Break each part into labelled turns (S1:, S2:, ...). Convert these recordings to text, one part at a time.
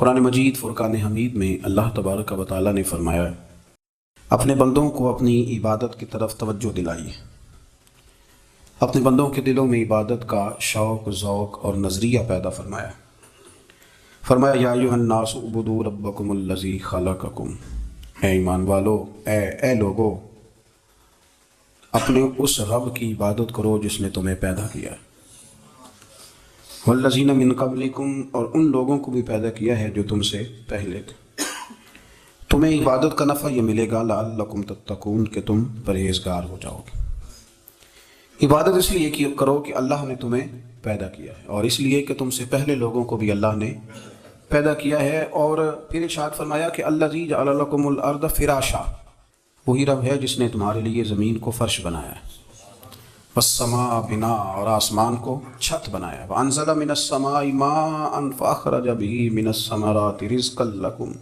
S1: قرآن مجید فرقان حمید میں اللہ تبارک و تعالیٰ نے فرمایا ہے اپنے بندوں کو اپنی عبادت کی طرف توجہ دلائیے، اپنے بندوں کے دلوں میں عبادت کا شوق، ذوق اور نظریہ پیدا فرمایا۔ فرمایا یا ایھا الناس اعبدوا ربکم الذی خلقکم، اے ایمان والو، اے لوگو، اپنے اس رب کی عبادت کرو جس نے تمہیں پیدا کیا ہے، والذین من قبلکم، اور ان لوگوں کو بھی پیدا کیا ہے جو تم سے پہلے تھے۔ تمہیں عبادت کا نفع یہ ملے گا لعلکم تتقون، کہ تم پرہیزگار ہو جاؤ گے۔ عبادت اس لیے کرو کہ اللہ نے تمہیں پیدا کیا ہے، اور اس لیے کہ تم سے پہلے لوگوں کو بھی اللہ نے پیدا کیا ہے۔ اور پھر ارشاد فرمایا کہ الذی جعل لکم الارض فراشا، وہی رب ہے جس نے تمہارے لیے زمین کو فرش بنایا ہے، والسماء بناء، اور آسمان کو چھت بنایا، وانزل من السماء ماء فاخرج به من الثمرات رزقا لکم،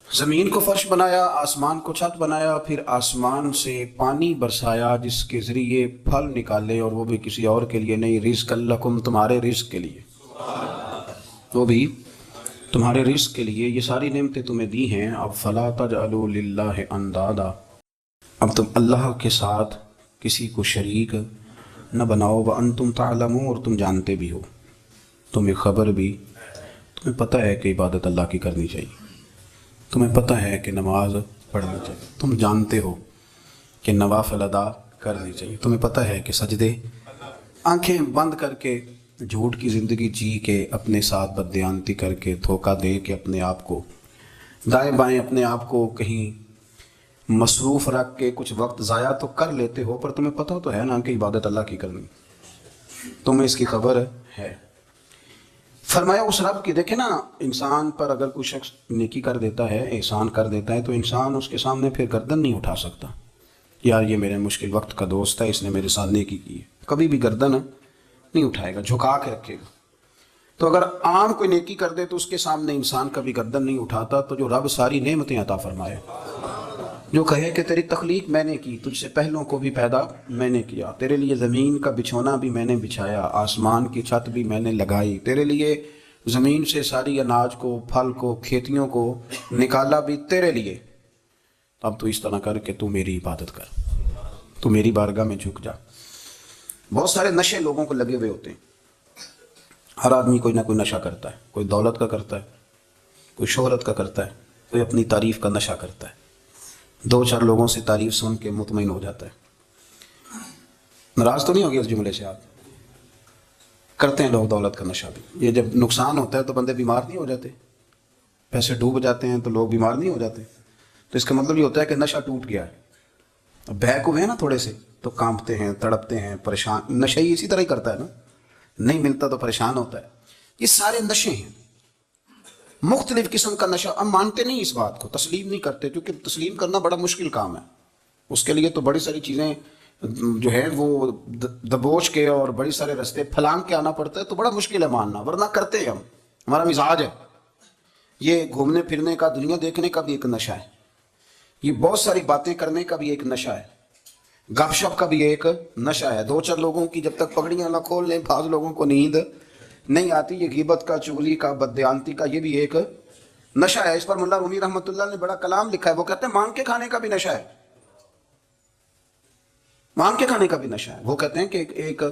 S1: زمین کو فرش بنایا، آسمان کو چھت بنایا، پھر آسمان سے پانی برسایا جس کے ذریعے پھل نکالے، اور وہ بھی کسی اور کے لیے نہیں، رزقا لکم، تمہارے رزق کے لیے، وہ بھی تمہارے رزق کے لیے۔ یہ ساری نعمتیں تمہیں دی ہیں، اب فلا تجعلوا للہ اندادا، اب تم اللہ کے ساتھ کسی کو شریک نہ بناؤ، وانتم تعلمون، اور تم جانتے بھی ہو، تمہیں خبر بھی، تمہیں پتہ ہے کہ عبادت اللہ کی کرنی چاہیے، تمہیں پتہ ہے کہ نماز پڑھنی چاہیے، تم جانتے ہو کہ نوافل ادا کرنی چاہیے، تمہیں پتہ ہے کہ سجدے آنکھیں بند کر کے جھوٹ کی زندگی جی کے، اپنے ساتھ بددیانتی کر کے، دھوکہ دے کے، اپنے آپ کو دائیں بائیں اپنے آپ کو کہیں مصروف رکھ کے کچھ وقت ضائع تو کر لیتے ہو، پر تمہیں پتہ تو ہے نا کہ عبادت اللہ کی کرنی، تمہیں اس کی خبر ہے۔ فرمایا اس رب کی، دیکھیں نا، انسان پر اگر کوئی شخص نیکی کر دیتا ہے، احسان کر دیتا ہے، تو انسان اس کے سامنے پھر گردن نہیں اٹھا سکتا، یار یہ میرے مشکل وقت کا دوست ہے، اس نے میرے ساتھ نیکی کی ہے، کبھی بھی گردن نہیں اٹھائے گا، جھکا کے رکھے گا۔ تو اگر عام کوئی نیکی کر دے تو اس کے سامنے انسان کبھی گردن نہیں اٹھاتا، تو جو رب ساری نعمتیں عطا فرمائے، جو کہے کہ تیری تخلیق میں نے کی، تجھ سے پہلوں کو بھی پیدا میں نے کیا، تیرے لیے زمین کا بچھونا بھی میں نے بچھایا، آسمان کی چھت بھی میں نے لگائی، تیرے لیے زمین سے ساری اناج کو، پھل کو، کھیتیوں کو نکالا بھی تیرے لیے، اب تو اس طرح کر کہ تو میری عبادت کر، تو میری بارگاہ میں جھک جا۔ بہت سارے نشے لوگوں کو لگے ہوئے ہوتے ہیں، ہر آدمی کوئی نہ کوئی نشہ کرتا ہے، کوئی دولت کا کرتا ہے، کوئی شہرت کا کرتا ہے، کوئی اپنی تعریف کا نشہ کرتا ہے، دو چار لوگوں سے تعریف سن کے مطمئن ہو جاتا ہے۔ ناراض تو نہیں ہوگی اس جملے سے؟ آپ کرتے ہیں لوگ دولت کا نشہ بھی، یہ جب نقصان ہوتا ہے تو بندے بیمار نہیں ہو جاتے، پیسے ڈوب جاتے ہیں تو لوگ بیمار نہیں ہو جاتے، تو اس کا مطلب یہ ہوتا ہے کہ نشہ ٹوٹ گیا ہے۔ اب بہک ہوئے ہیں نا تھوڑے سے تو کانپتے ہیں، تڑپتے ہیں، پریشان، نشہ ہی اسی طرح ہی کرتا ہے نا، نہیں ملتا تو پریشان ہوتا ہے۔ یہ سارے نشے ہیں، مختلف قسم کا نشہ۔ ہم مانتے نہیں اس بات کو، تسلیم نہیں کرتے، کیونکہ تسلیم کرنا بڑا مشکل کام ہے، اس کے لیے تو بڑی ساری چیزیں جو ہے وہ دبوچ کے اور بڑی سارے رستے پھلانگ کے آنا پڑتا ہے، تو بڑا مشکل ہے ماننا، ورنہ کرتے ہیں ہم، ہمارا مزاج ہے۔ یہ گھومنے پھرنے کا، دنیا دیکھنے کا بھی ایک نشہ ہے، یہ بہت ساری باتیں کرنے کا بھی ایک نشہ ہے، گپ شپ کا بھی ایک نشہ ہے۔ دو چار لوگوں کی جب تک پگڑیاں نہ کھول لیں، بعض لوگوں کو نیند نہیں آتی، یہ غیبت کا، چغلی کا، بددیانتی کا، یہ بھی ایک نشہ ہے۔ اس پر ملا رومی رحمۃ اللہ نے بڑا کلام لکھا ہے، وہ کہتے ہیں مانگ کے کھانے کا بھی نشہ ہے، مانگ کے کھانے کا بھی نشہ ہے۔ وہ کہتے ہیں کہ ایک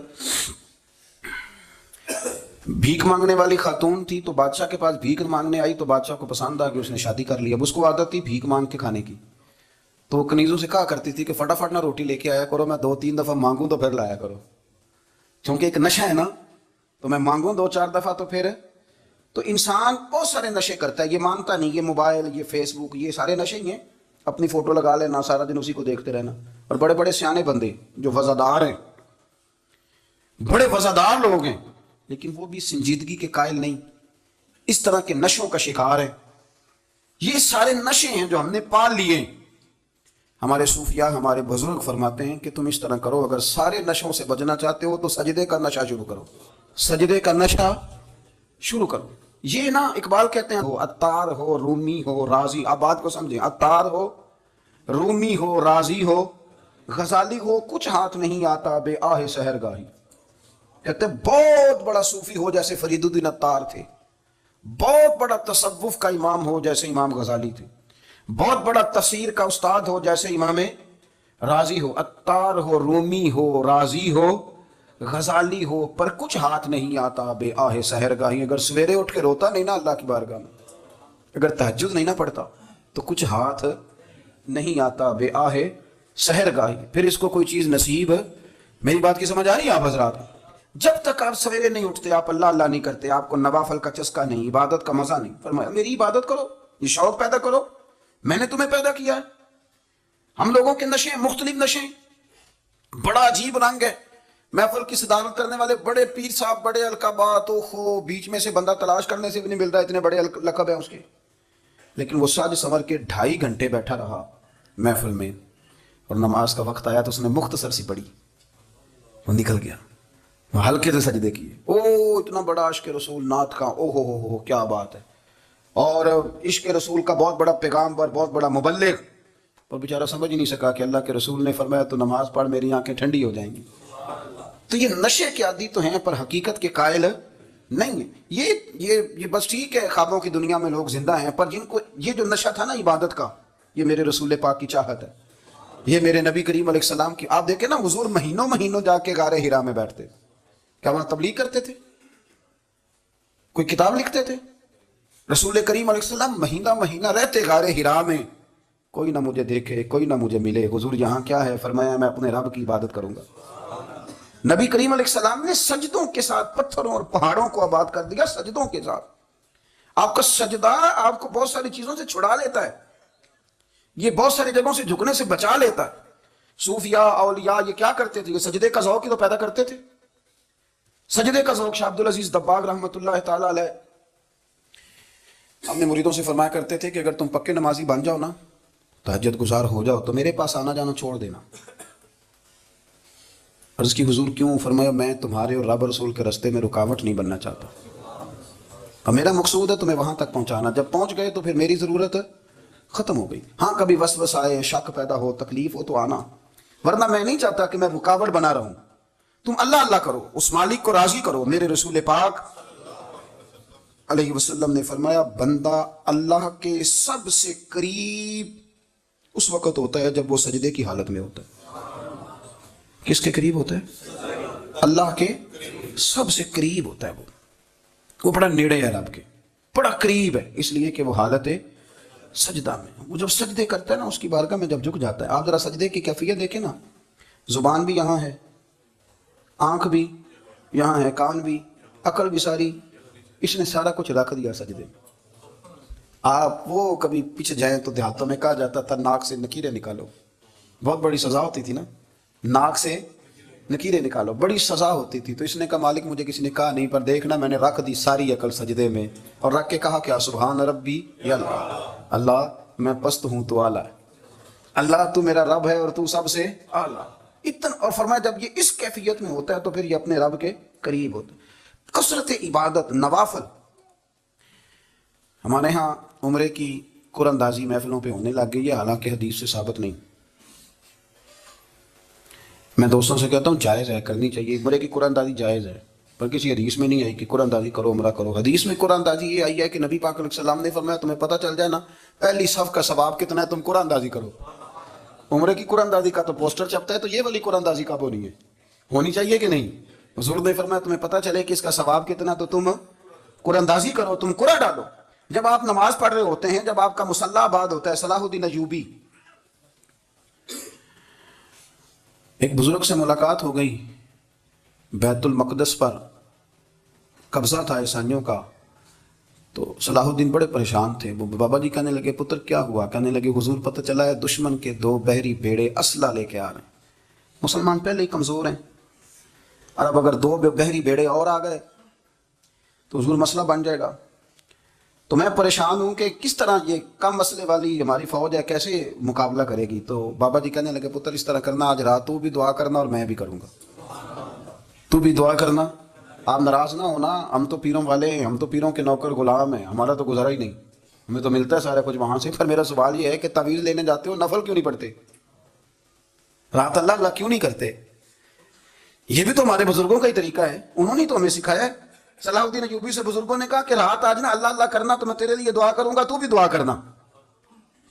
S1: بھیک مانگنے والی خاتون تھی، تو بادشاہ کے پاس بھیک مانگنے آئی، تو بادشاہ کو پسند آ گئی، اس نے شادی کر لی۔ اب اس کو عادت تھی بھیک مانگ کے کھانے کی، تو وہ کنیزوں سے کہا کرتی تھی کہ فٹافٹ نہ روٹی لے کے آیا کرو، میں 2-3 دفعہ مانگوں تو پھر لایا کرو، کیونکہ ایک نشہ ہے نا، تو میں مانگوں 2-4 دفعہ تو پھر۔ تو انسان بہت سارے نشے کرتا ہے، یہ مانتا نہیں، یہ موبائل، یہ فیس بک، یہ سارے نشے ہی ہیں، اپنی فوٹو لگا لینا، سارا دن اسی کو دیکھتے رہنا۔ اور بڑے بڑے سیانے بندے جو وزادار ہیں، بڑے وزادار لوگ ہیں، لیکن وہ بھی سنجیدگی کے قائل نہیں، اس طرح کے نشوں کا شکار ہیں۔ یہ سارے نشے ہیں جو ہم نے پال لیے ہیں۔ ہمارے صوفیاء، ہمارے بزرگ فرماتے ہیں کہ تم اس طرح کرو، اگر سارے نشوں سے بچنا چاہتے ہو تو سجدے کا نشہ شروع کرو، سجدے کا نشہ شروع کرو۔ یہ نا اقبال کہتے ہیں، عطار ہو، رومی ہو، رازی، آپ بات کو سمجھیں، عطار ہو، رومی ہو، رازی ہو، غزالی ہو، کچھ ہاتھ نہیں آتا بے آہ سحر گاہی۔ کہتے ہیں بہت بڑا صوفی ہو، جیسے فرید الدین عطار تھے، بہت بڑا تصوف کا امام ہو جیسے امام غزالی تھے، بہت بڑا تفسیر کا استاد ہو جیسے امام رازی ہو، عطار ہو، رومی ہو، رازی ہو، غزالی ہو، پر کچھ ہاتھ نہیں آتا بے آہ سحر گاہی۔ اگر سویرے اٹھ کے روتا نہیں نا اللہ کی بارگاہ میں، اگر تہجد نہیں نہ پڑھتا تو کچھ ہاتھ نہیں آتا بے آہ سحر گاہی، پھر اس کو کوئی چیز نصیب۔ میری بات کی سمجھ آ رہی ہے آپ حضرات؟ جب تک آپ سویرے نہیں اٹھتے، آپ اللہ اللہ نہیں کرتے، آپ کو نوافل کا چسکا نہیں، عبادت کا مزہ نہیں، فرمایا میری عبادت کرو، یہ شوق پیدا کرو، میں نے تمہیں پیدا کیا ہے۔ ہم لوگوں کے نشے مختلف نشے، بڑا عجیب رنگ ہے۔ محفل کی صدارت کرنے والے بڑے پیر صاحب، بڑے القابات، ہو بیچ میں سے بندہ تلاش کرنے سے بھی نہیں ملتا، اتنے بڑے لقب ہیں اس کے، لیکن وہ ساج سنور کے 2.5 گھنٹے بیٹھا رہا محفل میں، اور نماز کا وقت آیا تو اس نے مختصر سی پڑھی، وہ نکل گیا، وہ ہلکے سے سجدے کیے۔ او اتنا بڑا عشق رسول نعت کا، او ہو کیا بات ہے، اور عشق رسول کا بہت بڑا پیغام پر، بہت بڑا مبلغ، اور بیچارہ سمجھ ہی نہیں سکا کہ اللہ کے رسول نے فرمایا تو نماز پڑھ میری آنکھیں ٹھنڈی ہو جائیں گی۔ تو یہ نشے کے عادی تو ہیں پر حقیقت کے قائل نہیں ہیں۔ یہ بس ٹھیک ہے، خوابوں کی دنیا میں لوگ زندہ ہیں، پر جن کو یہ جو نشہ تھا نا عبادت کا، یہ میرے رسول پاک کی چاہت ہے، یہ میرے نبی کریم علیہ السلام کی۔ آپ دیکھیں نا حضور مہینوں جا کے غار حرا میں بیٹھتے، کیا وہاں تبلیغ کرتے تھے؟ کوئی کتاب لکھتے تھے؟ رسول کریم علیہ السلام مہینہ رہتے غار حرا میں، کوئی نہ مجھے دیکھے، کوئی نہ مجھے ملے، حضور یہاں کیا ہے؟ فرمایا میں اپنے رب کی عبادت کروں گا۔ نبی کریم علیہ السلام نے سجدوں کے ساتھ پتھروں اور پہاڑوں کو آباد کر دیا، سجدوں کے ساتھ۔ آپ کا سجدہ آپ کو بہت ساری چیزوں سے چھڑا لیتا ہے، یہ بہت ساری جگہوں سے جھکنے سے بچا لیتا ہے۔ صوفیاء، اولیاء یہ کیا کرتے تھے؟ یہ سجدے کا ذوق ہی تو پیدا کرتے تھے، سجدے کا ذوق۔ شاہ عبدالعزیز دباغ رحمۃ اللہ تعالی علیہ اپنے مریدوں سے فرمایا کرتے تھے کہ اگر تم پکے نمازی بن جاؤ نا، تہجد گزار ہو جاؤ، تو میرے پاس آنا جانا چھوڑ دینا۔ عرض کی حضور کیوں؟ فرمایا میں تمہارے اور رب رسول کے رستے میں رکاوٹ نہیں بننا چاہتا، اور میرا مقصود ہے تمہیں وہاں تک پہنچانا، جب پہنچ گئے تو پھر میری ضرورت ختم ہو گئی۔ ہاں کبھی وسوسہ آئے، شک پیدا ہو، تکلیف ہو تو آنا، ورنہ میں نہیں چاہتا کہ میں رکاوٹ بنا رہوں۔ تم اللہ اللہ کرو، اس مالک کو راضی کرو۔ میرے رسول پاک علیہ وسلم نے فرمایا بندہ اللہ کے سب سے قریب اس وقت ہوتا ہے جب وہ سجدے کی حالت میں ہوتا ہے۔ کس کے قریب ہوتا ہے؟ اللہ کے سب سے قریب ہوتا ہے، وہ بڑا نیڑے ہے رب کے، بڑا قریب ہے، اس لیے کہ وہ حالت سجدہ میں، وہ جب سجدے کرتا ہے نا اس کی بارگاہ میں جب جھک جاتا ہے۔ آپ ذرا سجدے کی کیفیت دیکھیں نا، زبان بھی یہاں ہے، آنکھ بھی یہاں ہے، کان بھی، عقل بھی ساری، اس نے سارا کچھ رکھ دیا سجدے میں۔ آپ وہ کبھی پیچھے جائیں تو دیہاتوں میں کہا جاتا تھا ناک سے نکیریں نکالو، بہت بڑی سزا ہوتی تھی نا، ناک سے نکیریں نکالو، بڑی سزا ہوتی تھی۔ تو اس نے کہا مالک مجھے کسی نے کہا نہیں، پر دیکھنا میں نے رکھ دی ساری عقل سجدے میں، اور رکھ کے کہا کیا؟ سبحان ربی یا اللہ، اللہ میں پست ہوں تو اعلیٰ ہے، اللہ تو میرا رب ہے اور تو سب سے اعلیٰ۔ اتنا، اور فرمایا جب یہ اس کیفیت میں ہوتا ہے تو پھر یہ اپنے رب کے قریب ہوتا ہے۔ کثرت عبادت، نوافل۔ ہمارے ہاں عمرے کی قرآن اندازی محفلوں پہ ہونے لگ گئی ہے، حالانکہ حدیث سے ثابت نہیں۔ میں دوستوں سے کہتا ہوں جائز ہے، کرنی چاہیے، عمرے کی قرآن اندازی جائز ہے، پر کسی حدیث میں نہیں آئی کہ قرآن اندازی کرو عمرہ کرو۔ حدیث میں قرآن اندازی یہ آئی ہے کہ نبی پاک علیہ السلام نے فرمایا تمہیں پتہ چل جائے نا پہلی صف کا ثواب کتنا ہے، تم قرآن اندازی کرو۔ عمرے کی قرآن اندازی کا تو پوسٹر چھپتا ہے، تو یہ والی قرآن اندازی کب ہونی ہے؟ ہونی چاہیے کہ نہیں؟ حضور نے فرمایا تمہیں پتہ چلے کہ اس کا ثواب کتنا، تو تم قرآن اندازی کرو، تم قرآن ڈالو۔ جب آپ نماز پڑھ رہے ہوتے ہیں، جب آپ کا مصلی آباد ہوتا ہے، صلاح الدین ایوبی، ایک بزرگ سے ملاقات ہو گئی، بیت المقدس پر قبضہ تھا عیسائیوں کا، تو صلاح الدین بڑے پریشان تھے۔ وہ بابا جی کہنے لگے پتر کیا ہوا؟ کہنے لگے حضور پتہ چلا ہے دشمن کے 2 بحری بیڑے اسلحہ لے کے آ رہے ہیں، مسلمان پہلے ہی کمزور ہیں، اور اب اگر 2 بحری بیڑے اور آ گئے تو حضور مسئلہ بن جائے گا۔ تو میں پریشان ہوں کہ کس طرح یہ کم مسئلے والی ہماری فوج ہے کیسے مقابلہ کرے گی۔ تو بابا جی کہنے لگے پتر اس طرح کرنا، آج رات تو بھی دعا کرنا اور میں بھی کروں گا، تو بھی دعا کرنا، آپ ناراض نہ ہونا، ہم تو پیروں والے ہیں، ہم تو پیروں کے نوکر غلام ہیں، ہمارا تو گزرا ہی نہیں، ہمیں تو ملتا ہے سارا کچھ وہاں سے۔ پر میرا سوال یہ ہے کہ تعویذ لینے جاتے ہو نفل کیوں نہیں پڑھتے؟ رات اللہ اللہ کیوں نہیں کرتے؟ یہ بھی تو ہمارے بزرگوں کا ہی طریقہ ہے، انہوں نے تو ہمیں سکھایا ہے۔ صلاح الدین ایوبی سے بزرگوں نے کہا کہ رات آج نا اللہ اللہ کرنا تو میں تیرے لیے دعا کروں گا، تو بھی دعا کرنا۔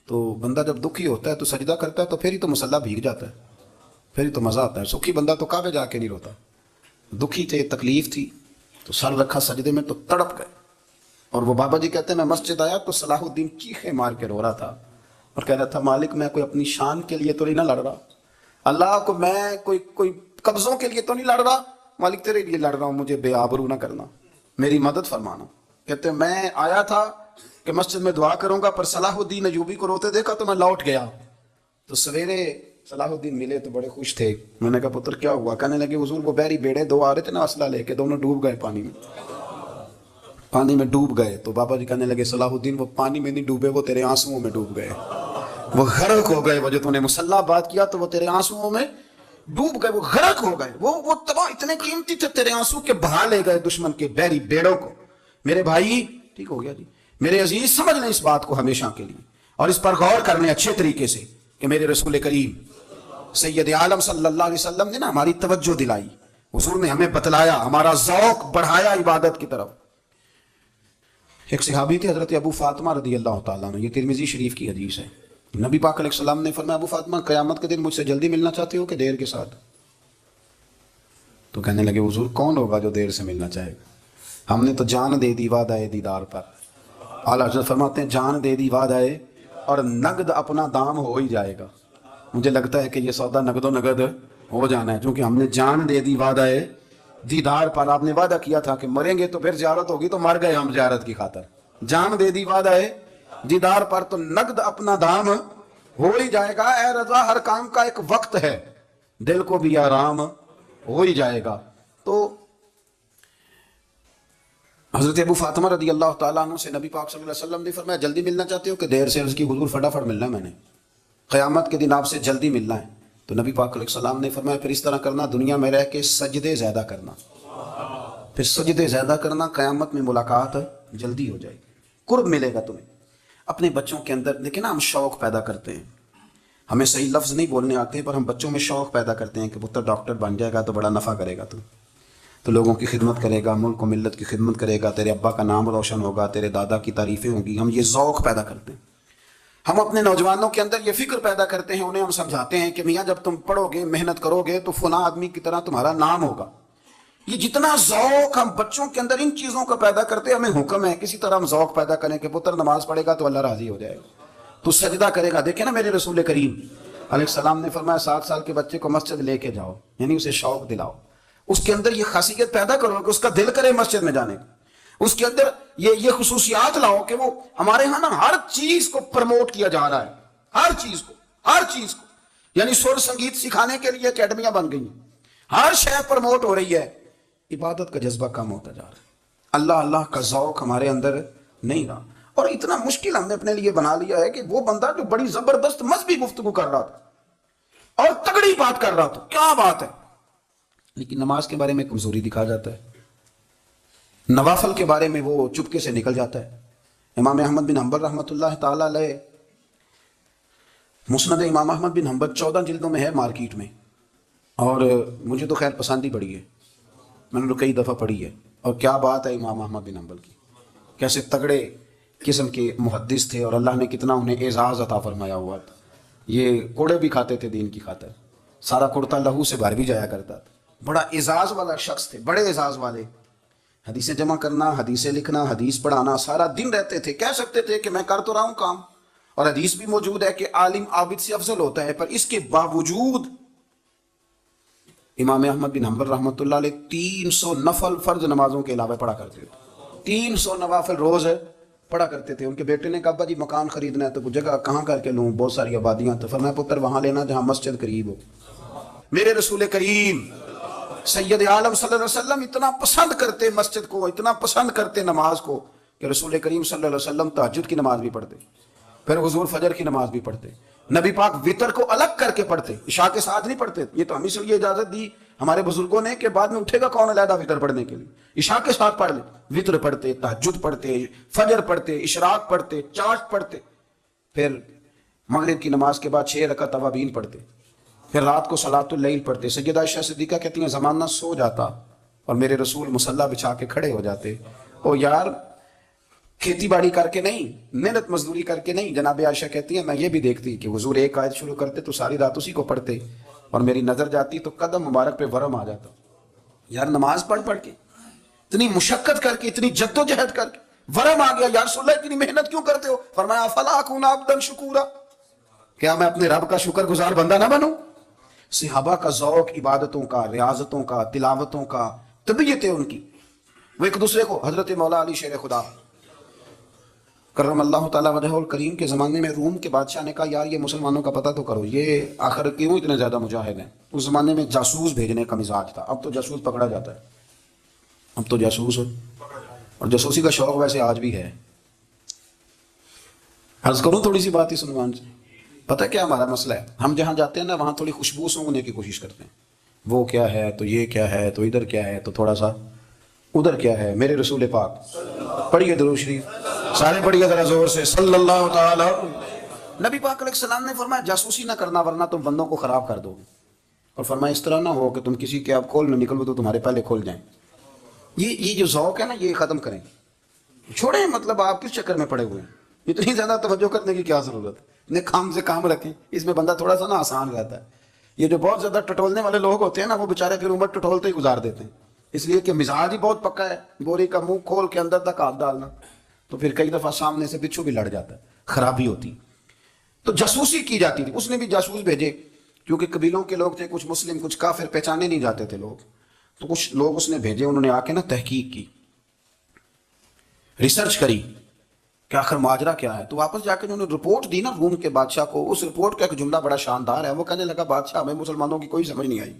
S1: تو بندہ جب دکھی ہوتا ہے تو سجدہ کرتا ہے تو پھر ہی تو مصلی بھیگ جاتا ہے، پھر ہی تو مزہ آتا ہے۔ سکھی بندہ تو کعبے جا کے نہیں روتا، دکھی تھے، تکلیف تھی تو سر رکھا سجدے میں تو تڑپ گئے۔ اور وہ بابا جی کہتے ہیں میں مسجد آیا تو صلاح الدین چیخے مار کے رو رہا تھا اور کہہ رہا تھا مالک میں کوئی اپنی شان کے لیے تو نہیں نہ لڑ رہا، اللہ کو میں کوئی قبضوں کے لیے تو نہیں لڑ رہا، مالک تیرے لیے لڑ رہا ہوں، مجھے بے آبرو نہ کرنا، میری مدد فرمانا۔ کہتے ہیں میں آیا تھا کہ مسجد میں دعا کروں گا، پر صلاح الدین ایوبی کو روتے دیکھا تو میں لوٹ گیا۔ تو سویرے صلاح الدین ملے تو بڑے خوش تھے۔ میں نے کہا پتر کیا ہوا؟ کہنے لگے حضور وہ بحری بیڑے دو آ رہے تھے نا اسلحہ لے کے، دونوں ڈوب گئے پانی میں ڈوب گئے۔ تو بابا جی کہنے لگے صلاح الدین وہ پانی میں نہیں ڈوبے، وہ تیرے آنسوؤں میں ڈوب گئے، وہ غرق ہو گئے، وہ جو تو نے مسلح بات کیا تو وہ تیرے آنسوؤں میں ڈوب گئے، وہ غرق ہو گئے، وہ تباہ اتنے قیمتی تھے تیرے آنسو کے بہا لے گئے دشمن کے بحری بیڑوں کو۔ میرے بھائی ٹھیک ہو گیا جی، میرے عزیز سمجھ لیں اس بات کو ہمیشہ کے لیے اور اس پر غور کر لیں اچھے طریقے سے کہ میرے رسول کریم سید عالم صلی اللہ علیہ وسلم نے نا ہماری توجہ دلائی، حضور نے ہمیں بتلایا، ہمارا ذوق بڑھایا عبادت کی طرف۔ ایک صحابی تھے حضرت ابو فاطمہ رضی اللہ تعالیٰ عنہ، یہ ترمذی شریف کی حدیث ہے۔ نبی پاک علیہ السلام نے فرمایا ابو فاطمہ قیامت کے دن مجھ سے جلدی ملنا چاہتے ہو کہ دیر کے ساتھ؟ تو کہنے لگے حضور کون ہوگا جو دیر سے ملنا چاہے گا؟ ہم نے تو جان دے دی وعدہ دیدار پر۔ اعلیٰ حضرت فرماتے ہیں جان دے دی وعدہ اور نقد اپنا دام ہو ہی جائے گا۔ مجھے لگتا ہے کہ یہ سودا نقد و نقد ہو جانا ہے، کیونکہ ہم نے جان دے دی وعدہ دیدار پر۔ آپ نے وعدہ کیا تھا کہ مریں گے تو پھر زیارت ہوگی، تو مر گئے ہم زیارت کی خاطر۔ جان دے دی وعدہ دیدار پر تو نقد اپنا دام ہو ہی جائے گا۔ اے رضا ہر کام کا ایک وقت ہے، دل کو بھی آرام ہو ہی جائے گا۔ تو حضرت ابو فاطمہ رضی اللہ تعالیٰ عنہ سے نبی پاک صلی اللہ علیہ وسلم نے فرمایا جلدی ملنا چاہتے ہو کہ دیر سے؟ عرض کی حضور فٹافٹ ملنا ہے، میں نے قیامت کے دن آپ سے جلدی ملنا ہے۔ تو نبی پاک علیہ السلام نے فرمایا پھر اس طرح کرنا، دنیا میں رہ کے سجدے زیادہ کرنا، پھر سجدے زیادہ کرنا، قیامت میں ملاقات جلدی ہو جائے گی، قرب ملے گا تمہیں۔ اپنے بچوں کے اندر دیکھیں نا، ہم شوق پیدا کرتے ہیں، ہمیں صحیح لفظ نہیں بولنے آتے پر ہم بچوں میں شوق پیدا کرتے ہیں کہ پتر ڈاکٹر بن جائے گا تو بڑا نفع کرے گا، تو لوگوں کی خدمت کرے گا، ملک و ملت کی خدمت کرے گا، تیرے ابا کا نام روشن ہوگا، تیرے دادا کی تعریفیں ہوں گی۔ ہم یہ ذوق پیدا کرتے ہیں، ہم اپنے نوجوانوں کے اندر یہ فکر پیدا کرتے ہیں، انہیں ہم سمجھاتے ہیں کہ میاں جب تم پڑھو گے محنت کرو گے تو فلاں آدمی کی طرح تمہارا نام ہوگا۔ یہ جتنا ذوق ہم بچوں کے اندر ان چیزوں کا پیدا کرتے ہیں، ہمیں حکم ہے کسی طرح ہم ذوق پیدا کریں کہ پتر نماز پڑھے گا تو اللہ راضی ہو جائے گا، تو سجدہ کرے گا۔ دیکھیں نا میرے رسول کریم علیہ السلام نے فرمایا 7 سال کے بچے کو مسجد لے کے جاؤ، یعنی اسے شوق دلاؤ، اس کے اندر یہ خاصیت پیدا کرو کہ اس کا دل کرے مسجد میں جانے کا، اس کے اندر یہ خصوصیات لاؤ کہ وہ ہمارے ہاں نا ہر چیز کو پروموٹ کیا جا رہا ہے، ہر چیز کو، یعنی سر سنگیت سکھانے کے لیے اکیڈمیاں بن گئی ہیں، ہر شے پروموٹ ہو رہی ہے، عبادت کا جذبہ کم ہوتا جا رہا ہے، اللہ کا ذوق ہمارے اندر نہیں رہا۔ اور اتنا مشکل ہم نے اپنے لیے بنا لیا ہے کہ وہ بندہ جو بڑی زبردست مذہبی گفتگو کر رہا تھا اور تگڑی بات کر رہا تھا، کیا بات ہے، لیکن نماز کے بارے میں کمزوری دکھا جاتا ہے، نوافل کے بارے میں وہ چپکے سے نکل جاتا ہے۔ امام احمد بن حنبل رحمۃ اللہ تعالی علیہ، مسند امام احمد بن حنبل 14 جلدوں میں ہے مارکیٹ میں، اور مجھے تو خیر پسند ہی پڑی ہے، میں نے کئی دفعہ پڑھی ہے۔ اور کیا بات ہے امام احمد بن حنبل کی، کیسے تگڑے قسم کے محدث تھے اور اللہ نے کتنا انہیں اعزاز عطا فرمایا ہوا تھا۔ یہ کوڑے بھی کھاتے تھے دین کی خاطر، سارا کرتا لہو سے بھر بھی جایا کرتا تھا، بڑا اعزاز والا شخص تھے، بڑے اعزاز والے۔ حدیثیں جمع کرنا، حدیثیں لکھنا، حدیث پڑھانا، سارا دن رہتے تھے۔ کہہ سکتے تھے کہ میں کر تو رہا ہوں کام، اور حدیث بھی موجود ہے کہ عالم عابد سے افضل ہوتا ہے، پر اس کے باوجود امام احمد بن حنبل رحمۃ اللہ علیہ 300 نفل فرض نمازوں کے علاوہ پڑھا کرتے تھے، 300 نوافل روز پڑھا کرتے تھے۔ ان کے بیٹے نے کہا ابا جی مکان خریدنا ہے تو جگہ کہاں کر کے لوں، بہت ساری آبادیاں، تو فرمایا پتر وہاں لینا جہاں مسجد قریب ہو۔ میرے رسول کریم سید عالم صلی اللہ علیہ وسلم اتنا پسند کرتے مسجد کو، اتنا پسند کرتے نماز کو، کہ رسول کریم صلی اللہ علیہ وسلم تہجد کی نماز بھی پڑھتے، پھر حضور فجر کی نماز بھی پڑھتے، نبی پاک وطر کو الگ کر کے پڑھتے، عشاء کے ساتھ نہیں پڑھتے۔ یہ تو ہم اس لیے اجازت دی ہمارے بزرگوں نے کہ بعد میں اٹھے گا کون علیحدہ وطر پڑھنے کے لیے، عشاء کے ساتھ پڑھ لے، وطر پڑھتے، تہجد پڑھتے، فجر پڑھتے، اشراق پڑھتے، چاشت پڑھتے، پھر مغرب کی نماز کے بعد 6 رکعت اوابین پڑھتے، پھر رات کو صلاۃ اللیل پڑھتے۔ سیدہ عائشہ صدیقہ کہتی ہیں زمانہ سو جاتا اور میرے رسول مصلی بچھا کے کھڑے ہو جاتے. او یار کھیتی باڑی کر کے نہیں, محنت مزدوری کر کے نہیں. جناب عائشہ کہتی ہیں میں یہ بھی دیکھتی کہ حضور ایک آیت شروع کرتے تو ساری رات اسی کو پڑھتے, اور میری نظر جاتی تو قدم مبارک پہ ورم آ جاتا. یار نماز پڑھ پڑھ کے, اتنی مشقت کر کے, اتنی جد و جہد کر کے ورم آ گیا. یا رسول اللہ اتنی محنت کیوں کرتے ہو؟ فرمایا فلا اکون عبدا شکورا, کیا میں اپنے رب کا شکر گزار بندہ نہ بنوں؟ صحابہ کا ذوق عبادتوں کا, ریاضتوں کا, تلاوتوں کا, طبیعت ہے ان کی. وہ ایک دوسرے کو, حضرت مولا علی شیر خدا کرم اللہ تعالیٰ وجہ الکریم کے زمانے میں روم کے بادشاہ نے کہا یار یہ مسلمانوں کا پتہ تو کرو, یہ آخر کیوں اتنے زیادہ مجاہد ہیں. اس زمانے میں جاسوس بھیجنے کا مزاج تھا, اب تو جاسوس پکڑا جاتا ہے, اب تو جاسوس ہو, اور جاسوسی کا شوق ویسے آج بھی ہے. عرض کروں تھوڑی سی بات ہی سلمان سے, پتہ کیا ہمارا مسئلہ ہے, ہم جہاں جاتے ہیں نا وہاں تھوڑی خوشبو سونگنے کی کوشش کرتے ہیں. وہ کیا ہے تو یہ کیا ہے تو ادھر کیا ہے تو تھوڑا سا ادھر کیا ہے. میرے رسول پاک پڑھیے درود شریف, سارے پڑھیے ذرا زور سے, صلی اللہ تعالی. نبی پاک علیہ السلام نے فرمایا جاسوسی نہ کرنا ورنہ تم بندوں کو خراب کر دو گے, اور فرمایا اس طرح نہ ہو کہ تم کسی کے آپ کھول میں نکلو تو تمہارے پہلے کھول جائیں. یہ جو ذوق ہے نا یہ ختم کریں, چھوڑیں. مطلب آپ کس چکر میں پڑے ہوئے ہیں, اتنی زیادہ توجہ کرنے کی کیا ضرورت ہے. اتنے کام سے کام رکھیں, اس میں بندہ تھوڑا سا نا آسان رہتا ہے. یہ جو بہت زیادہ ٹٹولنے والے لوگ ہوتے ہیں نا وہ بےچارے پھر عمر ٹٹولتے ہی گزار دیتے ہیں, اس لیے کہ مزاج ہی بہت پکا ہے. بوری کا منہ کھول کے اندر تک ہاتھ ڈالنا, تو پھر کئی دفعہ سامنے سے بچھو بھی لڑ جاتا ہے, خرابی ہوتی. تو جاسوسی کی جاتی تھی. اس نے بھی جاسوس بھیجے, کیونکہ قبیلوں کے لوگ تھے, کچھ مسلم کچھ کافر, پہچانے نہیں جاتے تھے لوگ, تو کچھ لوگ اس نے بھیجے. انہوں نے آ کے نا تحقیق کی, ریسرچ کری کہ آخر ماجرا کیا ہے. تو واپس جا کے انہوں نے رپورٹ دی نا روم کے بادشاہ کو. اس رپورٹ کا ایک جملہ بڑا شاندار ہے. وہ کہنے لگا بادشاہ ہمیں مسلمانوں کی کوئی سمجھ نہیں آئی,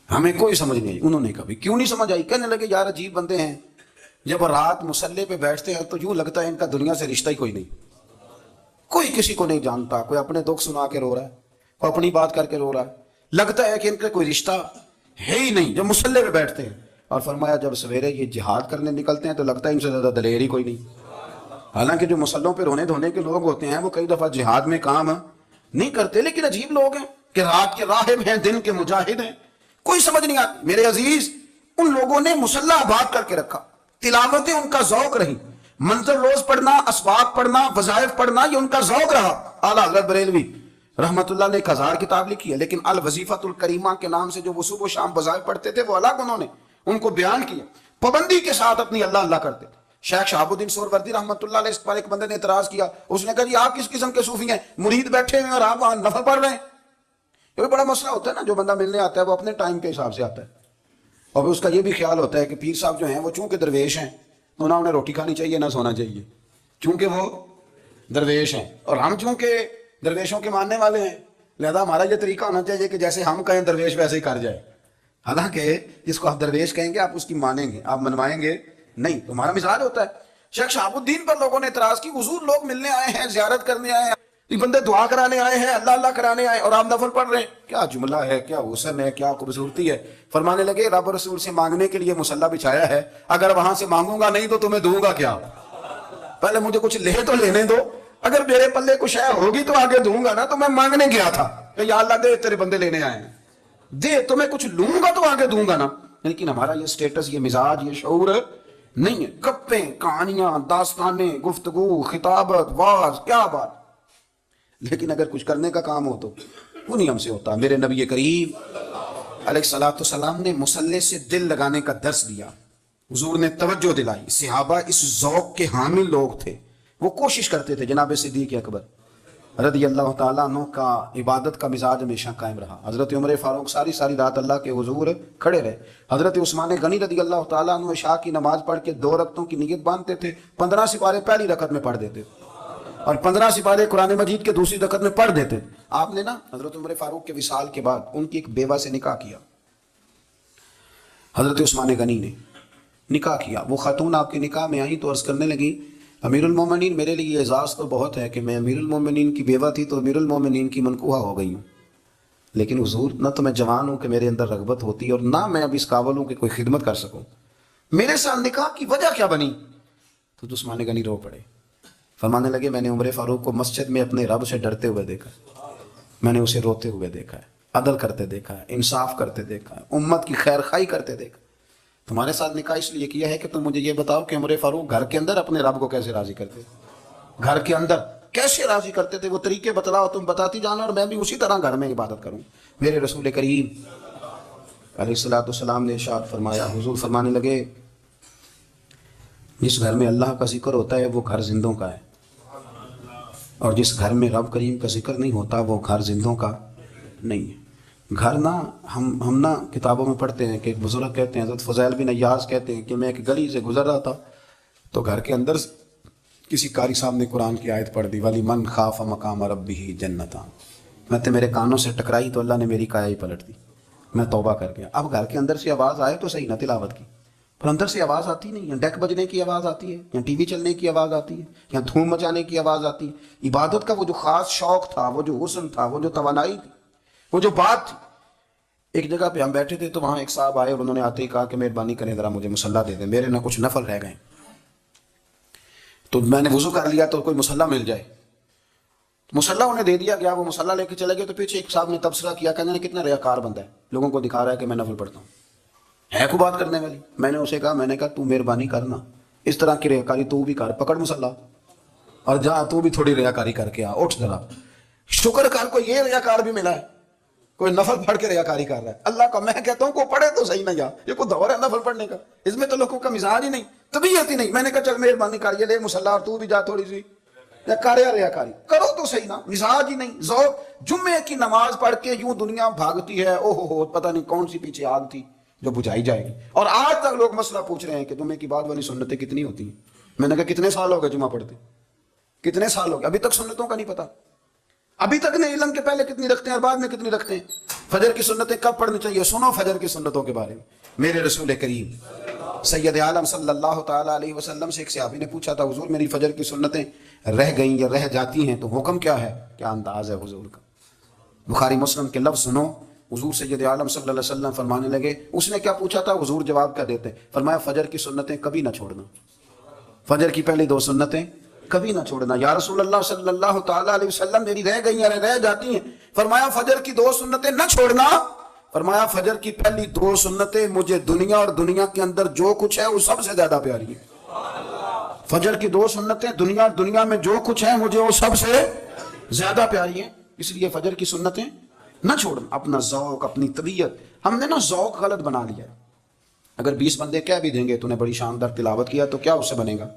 S1: ہمیں کوئی سمجھ نہیں آئی. انہوں نے کبھی کیوں نہیں سمجھ آئی؟ کہنے لگے یار عجیب بندے ہیں, جب رات مسلح پہ بیٹھتے ہیں تو یوں لگتا ہے ان کا دنیا سے رشتہ ہی کوئی نہیں, کوئی کسی کو نہیں جانتا, کوئی اپنے دکھ سنا کے رو رہا ہے, کوئی اپنی بات کر کے رو رہا ہے, لگتا ہے کہ ان کا کوئی رشتہ ہے ہی نہیں جب مسلح پہ بیٹھتے ہیں. اور فرمایا جب سویرے یہ جہاد کرنے نکلتے ہیں تو لگتا ہے ان سے زیادہ دلیر ہی کوئی نہیں. حالانکہ جو مسلحوں پہ رونے دھونے کے لوگ ہوتے ہیں وہ کئی دفعہ جہاد میں کام نہیں کرتے, لیکن عجیب لوگ ہیں کہ رات کے راہب ہیں, دن کے مجاہد ہیں, کوئی سمجھ نہیں آتی. میرے عزیز ان لوگوں نے مسلح آباد کر کے رکھا, تلاوتیں ان کا ذوق رہی, منظر روز پڑھنا, اسباق پڑھنا, وظائف پڑھنا, یہ ان کا ذوق رہا. اعلیٰ حضرت بریلوی رحمت اللہ نے ایک 1000 کتاب لکھی ہے, لیکن الوظیفۃ الکریمہ کے نام سے جو وہ صبح و شام وظائف پڑھتے تھے وہ الگ انہوں نے ان کو بیان کیا, پابندی کے ساتھ اپنی اللہ اللہ کرتے تھے. شیخ شہاب الدین سہروردی رحمت اللہ علیہ اس پر ایک بندے نے اعتراض کیا. اس نے کہا جی آپ کس قسم کے صوفی ہیں, مرید بیٹھے ہیں اور آپ وہاں نفل پڑھ رہے ہیں. یہ بڑا مسئلہ ہوتا ہے نا, جو بندہ ملنے آتا ہے وہ اپنے ٹائم کے حساب سے آتا ہے, اور اس کا یہ بھی خیال ہوتا ہے کہ پیر صاحب جو ہیں وہ چونکہ درویش ہیں تو نہ انہیں روٹی کھانی چاہیے نہ سونا چاہیے, چونکہ وہ درویش ہیں, اور ہم چونکہ درویشوں کے ماننے والے ہیں لہذا ہمارا یہ طریقہ ہونا چاہیے کہ جیسے ہم کہیں درویش ویسے ہی کر جائے. حالانکہ جس کو آپ درویش کہیں گے آپ اس کی مانیں گے, آپ منوائیں گے نہیں, تمہارا مزاج ہوتا ہے. شیخ شہاب الدین پر لوگوں نے اعتراض کی, حضور لوگ ملنے آئے ہیں, زیارت کرنے آئے ہیں, یہ بندے دعا کرانے آئے ہیں, اللہ اللہ کرانے آئے, اور آپ نفل پڑھ رہے ہیں. کیا جملہ ہے, کیا حسن ہے, کیا خوبصورتی ہے. فرمانے لگے رب رسول سے مانگنے کے لیے مصلی بچھایا ہے, اگر وہاں سے مانگوں گا نہیں تو تمہیں دوں گا کیا, پہلے مجھے کچھ لے تو لینے دو, اگر میرے پلے کچھ ہے ہوگی تو آگے دوں گا نا. تو میں مانگنے گیا تھا کہ یا اللہ دے, تیرے بندے لینے آئے ہیں, دے, تو میں کچھ لوں گا تو آگے دوں گا نا. لیکن ہمارا یہ سٹیٹس, یہ مزاج, یہ شعور نہیں ہے. گپیں, کہانیاں, داستانیں, گفتگو, خطابت, واز, کیا بات. لیکن اگر کچھ کرنے کا کام ہو تو وہ نہیں ہم سے ہوتا. میرے نبی کریم علیہ الصلوۃ والسلام نے مصلی سے دل لگانے کا درس دیا, حضور نے توجہ دلائی. صحابہ اس ذوق کے حامل لوگ تھے, وہ کوشش کرتے تھے. جناب صدیق اکبر رضی اللہ تعالیٰ عنہ کا عبادت کا مزاج ہمیشہ قائم رہا. حضرت عمر فاروق ساری رات اللہ کے حضور کھڑے رہے. حضرت عثمان غنی رضی اللہ تعالیٰ عنہ عشاء کی نماز پڑھ کے 2 رکعتوں کی نیت باندھتے تھے, 15 سپارے پہلی رکعت میں پڑھ دیتے تھے اور 15 سپارے قرآن مجید کے دوسری رکعت میں پڑھ دیتے. آپ نے نا حضرت عمر فاروق کے وصال کے بعد ان کی ایک بیوہ سے نکاح کیا. حضرت عثمان غنی نے نکاح کیا. وہ خاتون آپ کے نکاح میں آئی تو عرض کرنے لگی امیر المومنین میرے لیے اعزاز تو بہت ہے کہ میں امیر المومنین کی بیوہ تھی تو امیر المومنین کی منکوحہ ہو گئی ہوں, لیکن حضور نہ تو میں جوان ہوں کہ میرے اندر رغبت ہوتی اور نہ میں اب اس قابل ہوں کہ کوئی خدمت کر سکوں. میرے ساتھ نکاح کی وجہ کیا بنی؟ تو عثمان غنی رو پڑے. فرمانے لگے میں نے عمر فاروق کو مسجد میں اپنے رب سے ڈرتے ہوئے دیکھا, میں نے اسے روتے ہوئے دیکھا ہے, عدل کرتے دیکھا ہے, انصاف کرتے دیکھا ہے, امت کی خیر خواہی کرتے دیکھا. تمہارے ساتھ نکاح اس لیے کیا ہے کہ تم مجھے یہ بتاؤ کہ عمر فاروق گھر کے اندر اپنے رب کو کیسے راضی کرتے, گھر کے اندر کیسے راضی کرتے تھے, وہ طریقے بتلاؤ, تم بتاتی جانا اور میں بھی اسی طرح گھر میں عبادت کروں. میرے رسول کریم علیہ الصلوۃ والسلام نے ارشاد فرمایا, حضور فرمانے لگے جس گھر میں اللہ کا ذکر ہوتا ہے وہ گھر زندوں کا ہے, اور جس گھر میں رب کریم کا ذکر نہیں ہوتا وہ گھر زندوں کا نہیں ہے. گھر نا ہم نا کتابوں میں پڑھتے ہیں کہ ایک بزرگ کہتے ہیں, حضرت فضیل بن عیاض کہتے ہیں کہ میں ایک گلی سے گزر رہا تھا تو گھر کے اندر کسی قاری صاحب نے قرآن کی آیت پڑھ دی, ولی من خاف مقام ربہ جنتان. میں تو میرے کانوں سے ٹکرائی تو اللہ نے میری کایا ہی پلٹ دی, میں توبہ کر گیا. اب گھر کے اندر سے آواز آئے تو صحیح نہ تلاوت کی, پر اندر سے آواز آتی نہیں ہے, ڈیک بجنے کی آواز آتی ہے, یا ٹی وی چلنے کی آواز آتی ہے, یا دھوم مچانے کی آواز آتی ہے. عبادت کا وہ جو خاص شوق تھا, وہ جو حسن تھا, وہ جو توانائی تھی, وہ جو بات تھی. ایک جگہ پہ ہم بیٹھے تھے تو وہاں ایک صاحب آئے اور انہوں نے آتے ہی کہا کہ مہربانی کریں ذرا مجھے مصلی دے دیں, میرے نہ کچھ نفل رہ گئے. تو میں نے وضو کر لیا تو کوئی مصلی مل جائے. مصلی انہیں دے دیا گیا, وہ مصلی لے کے چلے گئے تو پیچھے ایک صاحب نے تبصرہ کیا, کہنے کتنا ریاکار بندہ ہے, لوگوں کو دکھا رہا ہے کہ میں نفل پڑھتا ہوں, ہے کو بات کرنے والی. میں نے اسے کہا, میں نے کہا تو مہربانی کرنا, اس طرح کی ریاکاری تو بھی کر, پکڑ مصلی اور جا تو بھی تھوڑی ریاکاری کر کے آ, اٹھ ذرا. شکر کر کو یہ ریاکار بھی ملا ہے, کوئی نفل پڑھ کے ریاکاری کر رہا ہے. اللہ کا میں کہتا ہوں کو پڑھے تو صحیح نہ, یار یہ کوئی دور ہے نفل پڑھنے کا, اس میں تو لوگوں کا مزاج ہی نہیں, طبیعت ہی نہیں. میں نے کہا چل مہربانی کر یہ لے مصلی اور تو بھی جا تھوڑی سی ریاکاری کرو تو صحیح نا, مزاج ہی نہیں, ذوق. جمعے کی نماز پڑھ کے یوں دنیا بھاگتی ہے, او ہو پتہ نہیں کون سی پیچھے آگ تھی جو بجھائی جائے گی. اور آج تک لوگ مسئلہ پوچھ رہے ہیں کہ جمعے کی بعد والی سنتیں کتنی ہوتی ہیں. میں نے کہا کتنے سال ہو گئے جمعہ پڑھتے, کتنے سال ہو گئے, ابھی تک سنتوں کا نہیں پتا, ابھی تک نہیں علم کے پہلے کتنی رکھتے ہیں اور بعد میں کتنی رکھتے ہیں. فجر کی سنتیں کب پڑھنی چاہیے, سنو فجر کی سنتوں کے بارے میں. میرے رسول کریم سید عالم صلی اللہ تعالیٰ علیہ وسلم سے ایک صحابی نے پوچھا تھا, حضور میری فجر کی سنتیں رہ گئیں یا رہ جاتی ہیں تو حکم کیا ہے, کیا انداز ہے حضور کا. بخاری مسلم کے لفظ سنو, حضور سید عالم صلی اللہ علیہ وسلم فرمانے لگے, اس نے کیا پوچھا تھا, حضور جواب کیا دیتے, فرمایا فجر کی سنتیں کبھی نہ چھوڑنا, فجر کی پہلی 2 سنتیں کبھی نہ چھوڑنا. یا رسول اللہ صلی اللہ تعالیٰ علیہ وسلم میری رہ گئی یا رہ جاتی ہیں, فرمایا فجر کی 2 سنتیں نہ چھوڑنا, فرمایا فجر کی پہلی 2 سنتیں مجھے دنیا اور دنیا کے اندر جو کچھ ہے وہ سب سے زیادہ پیاری ہے. فجر کی 2 سنتیں دنیا اور دنیا میں جو کچھ ہے مجھے وہ سب سے زیادہ پیاری ہیں, اس لیے فجر کی سنتیں نہ چھوڑنا. اپنا ذوق, اپنی طبیعت, ہم نے نا ذوق غلط بنا لیا ہے. اگر 20 بندے کہہ بھی دیں گے تو نے بڑی شاندار تلاوت کیا تو کیا اس سے بنے گا,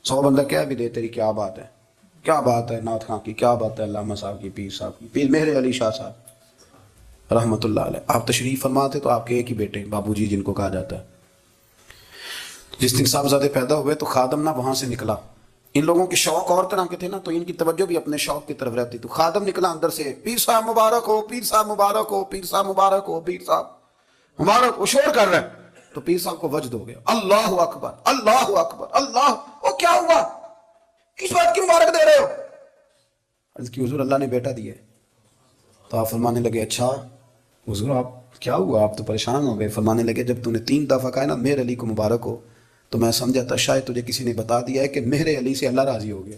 S1: 100 بندہ کہہ بھی دے تیری کیا بات ہے, کیا بات ہے نعت خاں کی, کیا بات ہے علامہ صاحب کی, پیر صاحب کی, پیر مہر علی شاہ صاحب رحمۃ اللہ علیہ. آپ تشریف فرماتے تو آپ کے ایک ہی بیٹے بابو جی جن کو کہا جاتا ہے, جس دن صاحبزادے پیدا ہوئے تو خادم نہ وہاں سے نکلا. ان لوگوں کے شوق اور طرح کے تھے نا, تو ان کی توجہ بھی اپنے شوق کی طرف رہتی. تو خادم نکلا اندر سے, پیر صاحب مبارک ہو, پیر صاحب مبارک ہو, پیر صاحب مبارک ہو, پیر صاحب مبارک ہو, شور کر رہے ہیں. تو پیر صاحب کو وجد ہو گیا, اللہ اکبر, اللہ اکبر, اللہ. وہ کیا ہوا, کس بات کی مبارک دے رہے ہو؟ عرض کی حضور اللہ نے بیٹا دیا ہے. تو آپ فرمانے لگے اچھا حضور آپ کیا ہوا, آپ تو پریشان ہو گئے. فرمانے لگے جب تو نے 3 دفعہ کہا نا مہر علی کو مبارک ہو تو میں سمجھا تھا شاید تجھے کسی نے بتا دیا ہے کہ مہر علی سے اللہ راضی ہو گیا.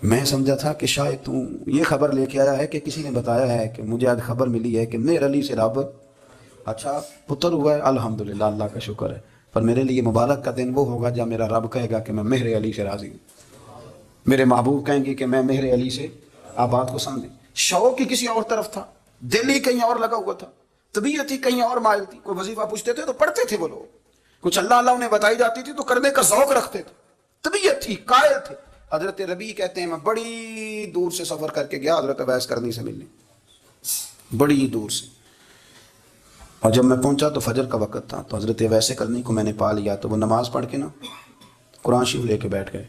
S1: میں سمجھا تھا کہ شاید تو یہ خبر لے کے آیا ہے کہ کسی نے بتایا ہے کہ مجھے آج خبر ملی ہے کہ مہر علی سے رب اچھا پتر ہوا ہے, الحمدللہ اللہ کا شکر ہے. پر میرے لیے مبارک کا دن وہ ہوگا جب میرا رب کہے گا کہ میں مہر علی سے راضی ہوں, میرے محبوب کہیں گے کہ میں مہر علی سے. آپ بات کو سمجھیں, شوق ہی کسی اور طرف تھا, دل ہی کہیں اور لگا ہوا تھا, طبیعت ہی کہیں اور مائل تھی. کوئی وظیفہ پوچھتے تھے تو پڑھتے تھے وہ لوگ, کچھ اللہ اللہ انہیں بتائی جاتی تھی تو کرنے کا ذوق رکھتے تھے, طبیعت تھی, قائل تھے. حضرت ربیع کہتے ہیں میں بڑی دور سے سفر کر کے گیا حضرت اویس کرنی سے ملنے, بڑی دور سے, اور جب میں پہنچا تو فجر کا وقت تھا. تو حضرت اویس کرنی کو میں نے پا لیا تو وہ نماز پڑھ کے نا قرآن شریف لے کے بیٹھ گئے.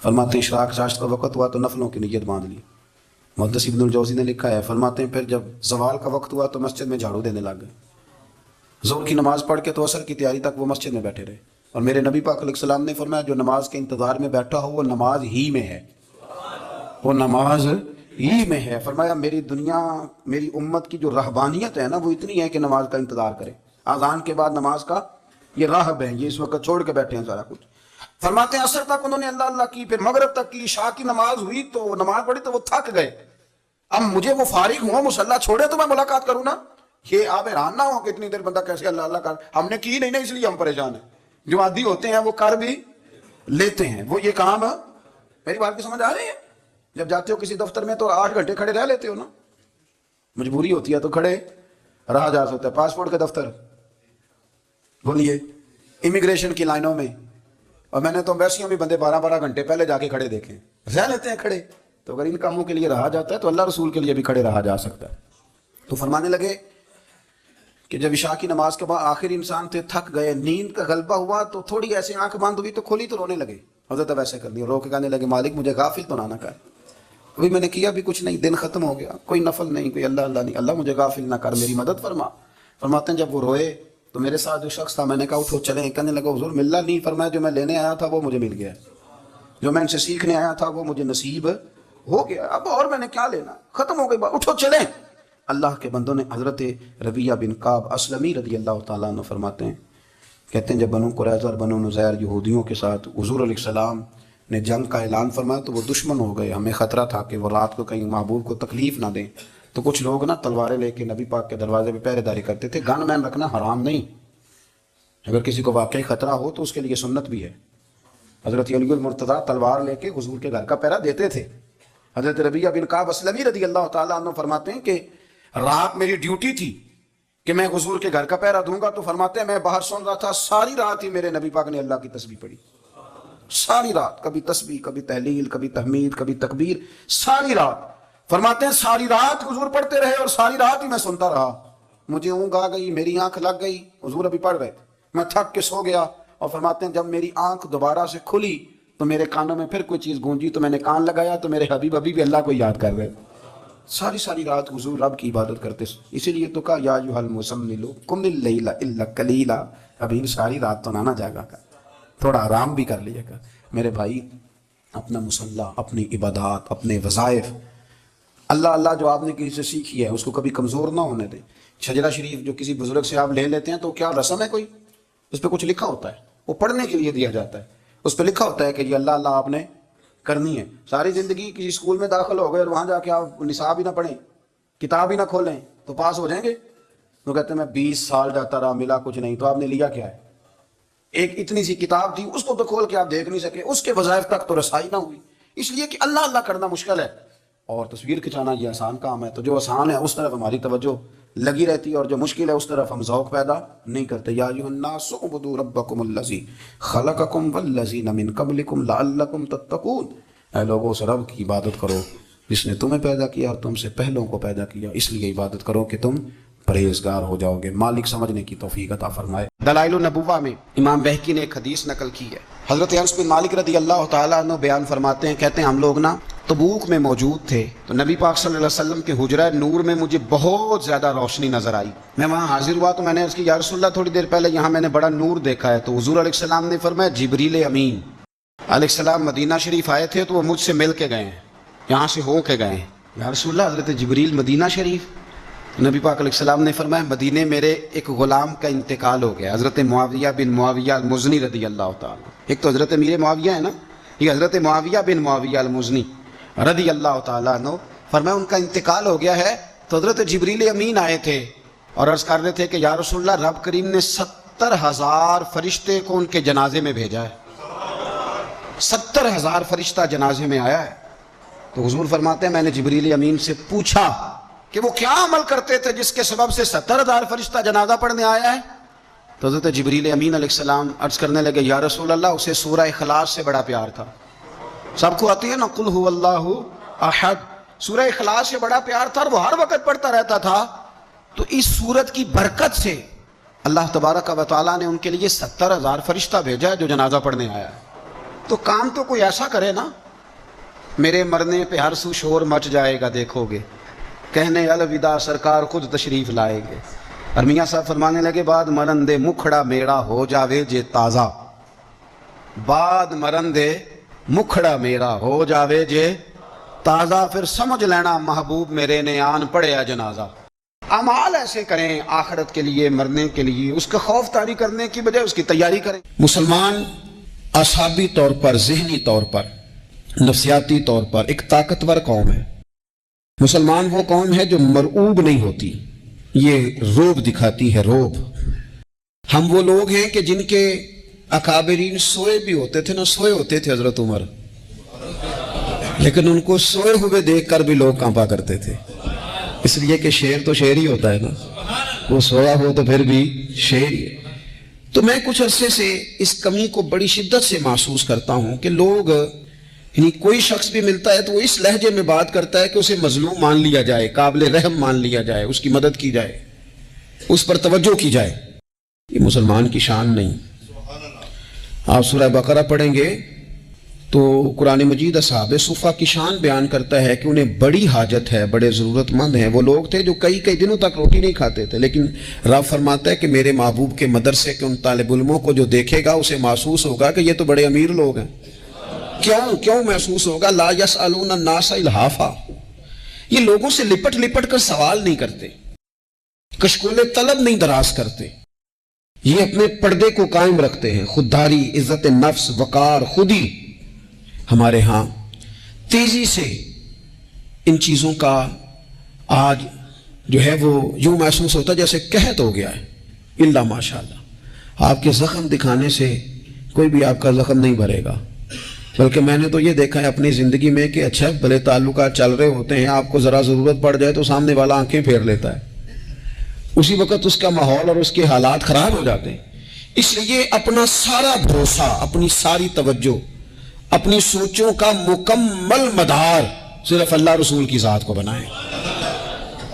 S1: فرماتے ہیں اشراق چاشت کا وقت ہوا تو نفلوں کی نیت باندھ لی. محدث ابن الجوزی نے لکھا ہے, فرماتے ہیں پھر جب زوال کا وقت ہوا تو مسجد میں جھاڑو دینے لگ گئے. ظہر کی نماز پڑھ کے تو عصر کی تیاری تک وہ مسجد میں بیٹھے رہے. اور میرے نبی پاک علیہ السلام نے فرمایا جو نماز کے انتظار میں بیٹھا ہو وہ نماز ہی میں ہے, وہ نماز ہی میں ہے. فرمایا میری دنیا, میری امت کی جو رہبانیت ہے نا وہ اتنی ہے کہ نماز کا انتظار کرے. اذان کے بعد نماز کا یہ راہب ہے, یہ اس وقت چھوڑ کے بیٹھے ہیں سارا کچھ. فرماتے ہیں عصر تک انہوں نے اللہ اللہ کی, پھر مغرب تک کی, عشاء کی نماز ہوئی تو نماز پڑھی تو وہ تھک گئے. اب مجھے وہ فارغ ہوا مصلی چھوڑے تو میں ملاقات کروں نا. یہ آپ حیران نہ ہو کہ اتنی دیر بندہ کیسے اللہ اللہ کر. ہم نے کی نہیں نا، اس لیے ہم پریشان ہیں. جو عادی ہوتے ہیں وہ کر بھی لیتے ہیں. وہ یہ کام میری بات کی سمجھ آ رہی ہے؟ جب جاتے ہو کسی دفتر میں تو 8 گھنٹے کھڑے رہ لیتے ہو نا. مجبوری ہوتی ہے تو کھڑے رہا جا سکتا ہے. پاسپورٹ کے دفتر بولیے، امیگریشن کی لائنوں میں، اور میں نے تو ویسے بھی بندے 12 گھنٹے پہلے جا کے کھڑے دیکھے، رہ لیتے ہیں کھڑے. تو اگر ان کاموں کے لیے رہا جاتا ہے تو اللہ رسول کے لیے بھی کھڑے رہا جا سکتا ہے. تو فرمانے لگے کہ جب عشاء کی نماز کے بعد آخر انسان تھے، تھک گئے، نیند کا غلبہ ہوا تو تھوڑی ایسے آنکھ بند ہوئی تو کھولی تو رونے لگے. حضرت ویسے کر لیا، رو کے کہنے لگے مالک مجھے غافل تو نہ کر. ابھی میں نے کیا بھی کچھ نہیں، دن ختم ہو گیا، کوئی نفل نہیں، کوئی اللہ اللہ نہیں، اللہ مجھے غافل نہ کر، میری مدد فرما. فرماتے ہیں جب وہ روئے تو میرے ساتھ جو شخص تھا، میں نے کہا اٹھو چلیں. کہنے لگا حضور ملنا نہیں. فرمایا جو میں لینے آیا تھا وہ مجھے مل گیا، جو میں ان سے سیکھنے آیا تھا وہ مجھے نصیب ہو گیا. اب اور میں نے کیا لینا، ختم ہو گئی بات، اٹھو چلیں. اللہ کے بندوں نے حضرت ربیہ بن کعب اسلمی رضی اللہ تعالیٰ عنہ فرماتے ہیں، کہتے ہیں جب بنو قریظہ اور بنو نذیر یہودیوں کے ساتھ حضور علیہ السلام نے جنگ کا اعلان فرمایا تو وہ دشمن ہو گئے. ہمیں خطرہ تھا کہ وہ رات کو کہیں محبوب کو تکلیف نہ دیں. تو کچھ لوگ نا تلواریں لے کے نبی پاک کے دروازے پہ پہرے داری کرتے تھے. گن مین رکھنا حرام نہیں، اگر کسی کو واقعی خطرہ ہو تو اس کے لیے سنت بھی ہے. حضرت علی المرتضیٰ تلوار لے کے حضور کے گھر کا پہرا دیتے تھے. حضرت ربیہ بن کعب اسلمی رضی اللہ تعالیٰ عنہ فرماتے ہیں کہ رات میری ڈیوٹی تھی کہ میں حضور کے گھر کا پہرا دوں گا. تو فرماتے ہیں میں باہر سن رہا تھا، ساری رات ہی میرے نبی پاک نے اللہ کی تسبیح پڑھی. ساری رات، کبھی تسبیح، کبھی تحلیل، کبھی تحمید، کبھی تکبیر، ساری رات. فرماتے ہیں ساری رات حضور پڑھتے رہے اور ساری رات ہی میں سنتا رہا. مجھے اونگ آ گئی، میری آنکھ لگ گئی، حضور ابھی پڑھ رہے تھے، میں تھک کے سو گیا. اور فرماتے ہیں جب میری آنکھ دوبارہ سے کھلی تو میرے کانوں میں پھر کوئی چیز گونجی تو میں نے کان لگایا تو میرے حبیب ابھی بھی اللہ کو یاد کر رہے. ساری رات حضور رب کی عبادت کرتے. اسی لیے تو کہا یا ایھا المزمل قم اللیل الا قلیلا. ابھی ساری رات تو نہ جاگا کر، تھوڑا آرام بھی کر لیا کر. میرے بھائی اپنا مصلی، اپنی عبادات، اپنے وظائف، اللہ اللہ جو آپ نے کسی سے سیکھی ہے اس کو کبھی کمزور نہ ہونے دیں. شجرہ شریف جو کسی بزرگ سے آپ لے لیتے ہیں تو کیا رسم ہے کوئی؟ اس پہ کچھ لکھا ہوتا ہے، وہ پڑھنے کے لیے دیا جاتا ہے. اس پہ لکھا ہوتا ہے کہ یہ اللہ اللہ آپ نے کرنی ہے. ساری زندگی کسی اسکول میں داخل ہو گئے اور وہاں جا کے آپ نصاب ہی نہ پڑھیں، کتاب ہی نہ کھولیں تو پاس ہو جائیں گے؟ وہ کہتے ہیں میں 20 سال جاتا رہا ملا کچھ نہیں. تو آپ نے لیا کیا ہے؟ ایک اتنی سی کتاب تھی، اس کو تو کھول کے آپ دیکھ نہیں سکے، اس کے وظائف تک تو رسائی نہ ہوئی. اس لیے کہ اللہ اللہ کرنا مشکل ہے اور تصویر کھنچانا یہ آسان کام ہے. تو جو آسان ہے اس طرف ہماری توجہ لگی رہتی ہے اور جو مشکل ہے اس طرف ہم ذوق پیدا نہیں کرتے. یا ایھا الناس اعبدوا ربکم الذی خلقکم والذین من قبلکم لعلکم تتقون. اے لوگوں اس رب کی عبادت کرو جس نے تمہیں پیدا کیا اور تم سے پہلوں کو پیدا کیا، اس لیے عبادت کرو کہ تم پرہیزگار ہو جاؤ گے. مالک سمجھنے کی توفیق عطا فرمائے. دلائل النبوہ میں امام بہقی نے ایک حدیث نقل کی ہے. حضرت انس بن مالک رضی اللہ تعالیٰ عنہ بیان فرماتے ہیں، کہتے ہیں ہم لوگ نا تبوک میں موجود تھے تو نبی پاک صلی اللہ علیہ وسلم کے حجرہ نور میں مجھے بہت زیادہ روشنی نظر آئی. میں وہاں حاضر ہوا تو میں نے عرض کی یا رسول اللہ تھوڑی دیر پہلے یہاں میں نے بڑا نور دیکھا ہے. تو حضور علیہ السلام نے فرمایا جبریل امین علیہ السلام مدینہ شریف آئے تھے تو وہ مجھ سے مل کے گئے ہیں، یہاں سے ہو کے گئے ہیں. یا رسول اللہ حضرت جبریل مدینہ شریف؟ نبی پاک علیہ السلام نے فرمایا مدینے میرے ایک غلام کا انتقال ہو گیا، حضرت معاویہ بن معاویہ المزنی رضی اللہ تعالیٰ. ایک تو حضرت امیر معاویہ ہے نا، یہ حضرت معاویہ بن معاویہ المزنی رضی اللہ تعالیٰ عنہ. فرمایا ان کا انتقال ہو گیا ہے. تو حضرت جبریل امین آئے تھے اور عرض کر رہے تھے کہ یا رسول اللہ رب کریم نے 70,000 فرشتے کو ان کے جنازے میں بھیجا ہے. 70,000 فرشتہ جنازے میں آیا ہے. تو حضور فرماتے ہیں میں نے جبریل امین سے پوچھا کہ وہ کیا عمل کرتے تھے جس کے سبب سے 70,000 فرشتہ جنازہ پڑھنے آیا ہے. تو حضرت جبریل امین علیہ السلام عرض کرنے لگے یا رسول اللہ اسے سورہ اخلاص سے بڑا پیار تھا. سب کو آتی ہے نا قل هو اللہ احد، سورہ اخلاص سے بڑا پیار تھا اور وہ ہر وقت پڑھتا رہتا تھا. تو اس سورت کی برکت سے اللہ تبارک و تعالیٰ نے ان کے لیے 70,000 فرشتہ بھیجا ہے جو جنازہ پڑھنے آیا ہے. تو کام تو کوئی ایسا کرے نا، میرے مرنے پہ ہر سو شور مچ جائے گا دیکھو گے، کہنے الوداع سرکار خود تشریف لائے گے. اور میاں صاحب فرمانے لگے بعد مرندے مکھڑا میرا ہو جاوے جے تازہ، بعد مرندے مکھڑا میرا ہو جاوے جے تازہ. پھر سمجھ لینا محبوب میرے نے آن پڑیا جنازہ. اعمال ایسے کریں آخرت کے لیے، مرنے کے لیے، اس کا خوف طاری کرنے کی بجائے اس کی تیاری کریں. مسلمان اعصابی طور پر، ذہنی طور پر، نفسیاتی طور پر ایک طاقتور قوم ہے. مسلمان وہ قوم ہے جو مرعوب نہیں ہوتی، یہ روب دکھاتی ہے، روب۔ ہم وہ لوگ ہیں کہ جن کے اکابرین سوئے بھی ہوتے تھے، نہ سوئے ہوتے تھے حضرت عمر، لیکن ان کو سوئے ہوئے دیکھ کر بھی لوگ کانپا کرتے تھے، اس لیے کہ شیر تو شیر ہی ہوتا ہے نا، وہ سویا ہو تو پھر بھی شیر ہی ہے۔ تو میں کچھ عرصے سے اس کمی کو بڑی شدت سے محسوس کرتا ہوں کہ لوگ، یعنی کوئی شخص بھی ملتا ہے تو وہ اس لہجے میں بات کرتا ہے کہ اسے مظلوم مان لیا جائے، قابل رحم مان لیا جائے، اس کی مدد کی جائے، اس پر توجہ کی جائے۔ یہ مسلمان کی شان نہیں۔ آپ سورہ بقرہ پڑھیں گے تو قرآن مجید اصحاب صفہ کی شان بیان کرتا ہے کہ انہیں بڑی حاجت ہے، بڑے ضرورت مند ہیں۔ وہ لوگ تھے جو کئی دنوں تک روٹی نہیں کھاتے تھے، لیکن رب فرماتا ہے کہ میرے محبوب کے مدرسے کے ان طالب علموں کو جو دیکھے گا اسے محسوس ہوگا کہ یہ تو بڑے امیر لوگ ہیں۔ کیوں محسوس ہوگا؟ لا یسألون الناس الحافا، یہ لوگوں سے لپٹ لپٹ کر سوال نہیں کرتے، کشکول طلب نہیں دراز کرتے، یہ اپنے پردے کو قائم رکھتے ہیں۔ خودداری، عزت نفس، وقار، خودی، ہمارے ہاں تیزی سے ان چیزوں کا آج جو ہے وہ یوں محسوس ہوتا ہے جیسے قحط ہو گیا ہے۔ اللہ ماشاءاللہ، آپ کے زخم دکھانے سے کوئی بھی آپ کا زخم نہیں بھرے گا، بلکہ میں نے تو یہ دیکھا ہے اپنی زندگی میں کہ اچھا بھلے تعلقات چل رہے ہوتے ہیں، آپ کو ذرا ضرورت پڑ جائے تو سامنے والا آنکھیں پھیر لیتا ہے، اسی وقت اس کا ماحول اور اس کے حالات خراب ہو جاتے ہیں۔ اس لیے اپنا سارا بھروسہ، اپنی ساری توجہ، اپنی سوچوں کا مکمل مدار صرف اللہ رسول کی ذات کو بنائیں،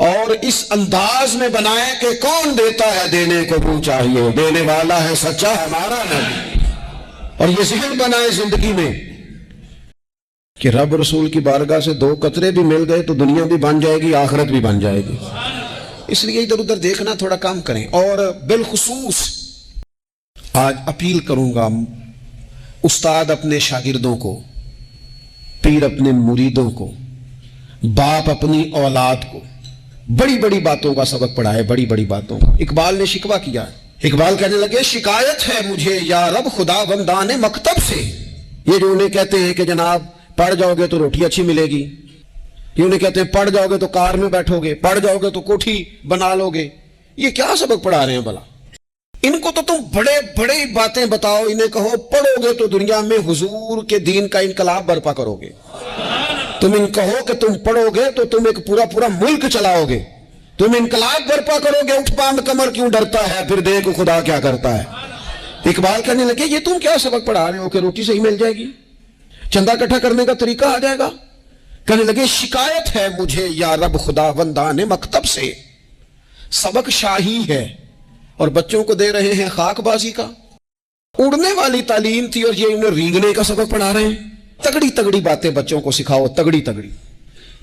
S1: اور اس انداز میں بنائیں کہ کون دیتا ہے دینے کو وہ چاہیے، دینے والا ہے سچا ہمارا نبی۔ اور یہ ذہن بنائیں زندگی میں کہ رب رسول کی بارگاہ سے 2 قطرے بھی مل گئے تو دنیا بھی بن جائے گی، آخرت بھی بن جائے گی۔ اس لیے ادھر ادھر دیکھنا تھوڑا کم کریں۔ اور بالخصوص آج اپیل کروں گا، استاد اپنے شاگردوں کو، پیر اپنے مریدوں کو، باپ اپنی اولاد کو بڑی بڑی باتوں کا سبق پڑھائے، بڑی بڑی باتوں کا۔ اقبال نے شکوہ کیا، اقبال کہنے لگے شکایت ہے مجھے یا رب خدا بندان مکتب سے، یہ جو انہیں کہتے ہیں کہ جناب پڑھ جاؤ گے تو روٹی اچھی ملے گی، یہ انہیں کہتے ہیں پڑھ جاؤ گے تو کار میں بیٹھو گے، پڑھ جاؤ گے تو کوٹھی بنا لو گے، یہ کیا سبق پڑھا رہے ہیں بھلا؟ ان کو تو تم بڑے بڑے باتیں بتاؤ، انہیں کہو پڑھو گے تو دنیا میں حضور کے دین کا انقلاب برپا کرو گے، تم ان کہو کہ تم پڑھو گے تو تم ایک پورا ملک چلاؤ گے، تم انقلاب برپا کرو گے، اٹھ باندھ کمر کیوں ڈرتا ہے، پھر دیکھو خدا کیا کرتا ہے۔ اقبال کہنے لگے یہ تم کیا سبق پڑھا رہے ہو کہ روٹی صحیح مل جائے گی، چندہ اکٹھا کرنے کا طریقہ آ جائے گا؟ کہنے لگے شکایت ہے مجھے یا رب خدا بندان مکتب سے، سبق شاہی ہے اور بچوں کو دے رہے ہیں خاک بازی کا، اڑنے والی تعلیم تھی اور یہ انہیں رینگنے کا سبق پڑھا رہے ہیں۔ تگڑی تگڑی باتیں بچوں کو سکھاؤ، تگڑی تگڑی،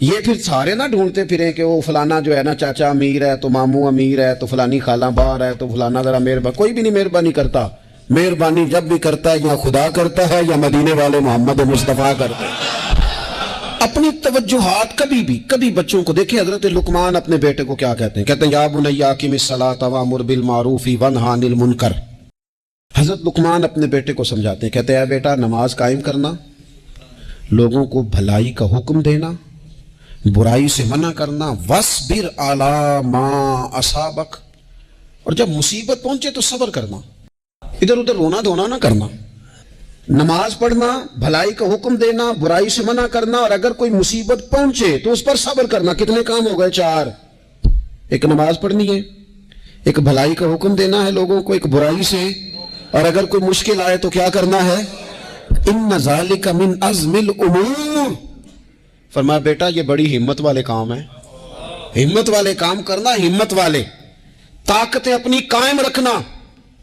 S1: یہ پھر سارے نہ ڈھونڈتے پھریں کہ وہ فلانا جو ہے نا چاچا امیر ہے تو ماموں امیر ہے تو فلانی خالہ باہر ہے تو فلانا ذرا مہربانی، کوئی بھی نہیں مہربانی کرتا۔ مہربانی جب بھی کرتا ہے یا خدا کرتا ہے یا مدینے والے محمد مصطفیٰ کرتے ہیں۔ اپنی توجہات کبھی بچوں کو دیکھیں، حضرت لقمان اپنے بیٹے کو کیا کہتے ہیں؟ کہتے ہیں یا بنی اقم الصلاۃ وامر بالمعروف وانہا عن المنکر۔ حضرت لقمان اپنے بیٹے کو سمجھاتے ہیں، کہتے ہیں اے بیٹا نماز قائم کرنا، لوگوں کو بھلائی کا حکم دینا، برائی سے منع کرنا، وَاصْبِرْ عَلَىٰ مَا أَصَابَكَ، اور جب مصیبت پہنچے تو صبر کرنا، ادھر ادھر رونا دھونا نہ کرنا، نماز پڑھنا، بھلائی کا حکم دینا، برائی سے منع کرنا، اور اگر کوئی مصیبت پہنچے تو اس پر صبر کرنا۔ کتنے کام ہو گئے؟ 4۔ ایک نماز پڑھنی ہے، ایک بھلائی کا حکم دینا ہے لوگوں کو، ایک برائی سے، اور اگر کوئی مشکل آئے تو کیا کرنا ہے؟ ان ذالک من عزم الامور، فرمایا بیٹا یہ بڑی ہمت والے کام ہیں، ہمت والے کام کرنا، ہمت والے، طاقتیں اپنی قائم رکھنا،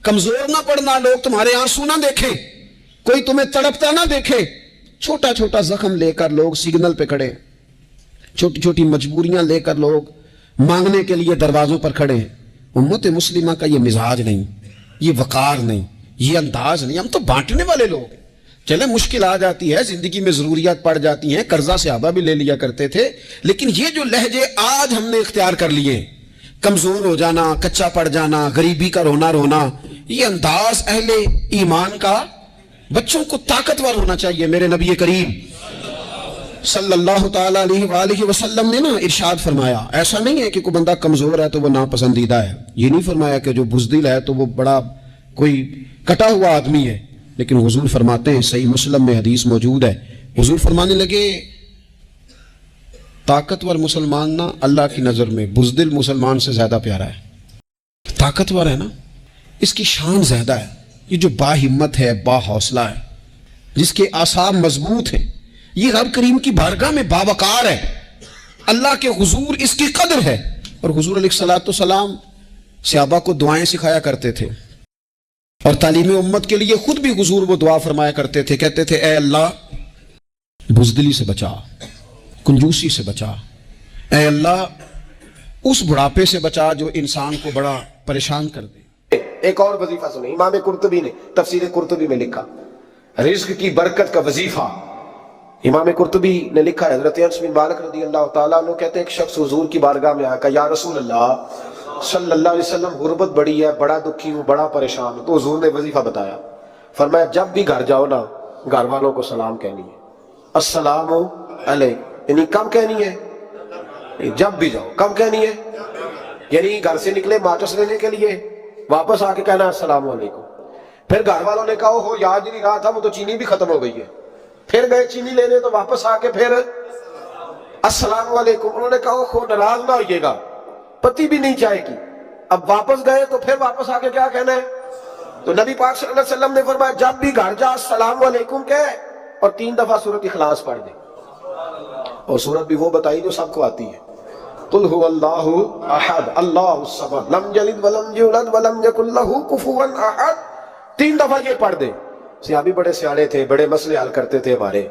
S1: کمزور نہ پڑنا، لوگ تمہارے آنسو نہ دیکھیں، کوئی تمہیں تڑپتا نہ دیکھے۔ چھوٹا چھوٹا زخم لے کر لوگ سگنل پہ کھڑے، چھوٹی چھوٹی مجبوریاں لے کر لوگ مانگنے کے لیے دروازوں پر کھڑے ہیں۔ امت مسلمہ کا یہ مزاج نہیں، یہ وقار نہیں، یہ انداز نہیں، ہم تو بانٹنے والے لوگ ہیں۔ چلے مشکل آ جاتی ہے، زندگی میں ضروریات پڑ جاتی ہیں، قرضہ صحابہ بھی لے لیا کرتے تھے، لیکن یہ جو لہجے آج ہم نے اختیار کر لیے، کمزور ہو جانا، کچا پڑ جانا، غریبی کا رونا، یہ انداز اہل ایمان کا، بچوں کو طاقتور ہونا چاہیے۔ میرے نبی کریم صلی اللہ تعالیٰ علیہ وآلہ وسلم نے نا ارشاد فرمایا، ایسا نہیں ہے کہ کوئی بندہ کمزور ہے تو وہ ناپسندیدہ ہے، یہ نہیں فرمایا کہ جو بزدل ہے تو وہ بڑا کوئی کٹا ہوا آدمی ہے، لیکن حضور فرماتے ہیں، صحیح مسلم میں حدیث موجود ہے، حضور فرمانے لگے طاقتور مسلمان نا اللہ کی نظر میں بزدل مسلمان سے زیادہ پیارا ہے۔ طاقتور ہے نا، اس کی شان زیادہ ہے، یہ جو با ہمت ہے، با حوصلہ ہے، جس کے اعصاب مضبوط ہیں، یہ رب کریم کی بارگاہ میں باوقار ہے، اللہ کے حضور اس کی قدر ہے۔ اور حضور علیہ السلام صحابہ کو دعائیں سکھایا کرتے تھے، اور تعلیم امت کے لیے خود بھی حضور وہ دعا فرمایا کرتے تھے، کہتے تھے اے اللہ بزدلی سے بچا، کنجوسی سے بچا، اے اللہ اس بڑھاپے سے بچا جو انسان کو بڑا پریشان کر دے۔
S2: ایک اور وظیفہ سنیں، امام قرطبی نے تفسیر قرطبی میں لکھا، رزق کی برکت کا وظیفہ۔ امام قرطبی نے لکھا ہے، حضرت انس بن مالک رضی اللہ تعالیٰ عنہ کہتے ہیں ایک شخص حضور کی بارگاہ میں آیا، کہا یا رسول اللہ صلی اللہ علیہ وسلم غربت بڑی ہے، بڑا دکھی ہوں، بڑا پریشان ہوں۔ تو حضور نے وظیفہ بتایا، فرمایا جب بھی گھر جاؤ نا گھر والوں کو سلام کہنی ہے، السلام علیکم، یعنی کم کہنی ہے، جب بھی جاؤ کم کہنی ہے، یعنی گھر سے نکلے ماچس لینے کے لیے واپس آ کے کہنا السلام علیکم۔ پھر گھر والوں نے کہا ہو یاد نہیں رہا تھا، وہ تو چینی بھی ختم ہو گئی ہے، پھر گئے چینی لینے تو واپس آ کے پھر السلام علیکم۔ انہوں نے کہا ہو ناراض نہ ہوئیے گا، پتی بھی نہیں چائے کی، اب واپس گئے تو پھر واپس آ کے کیا کہنا ہے؟ تو نبی پاک صلی اللہ علیہ وسلم نے فرمایا جب بھی گھر جا السلام علیکم کہے اور 3 دفعہ سورۃ اخلاص پڑھ دے، اور سورت بھی وہ بتائی جو سب کو آتی ہے، قل هو اللہ احد اللہ الصمد لم یلد ولم یولد ولم یکن لہ کفوا احد، 3 دفعہ یہ پڑھ دے۔ صحابی بڑے سیاڑے تھے، بڑے مسئلے حل کرتے تھے ہمارے،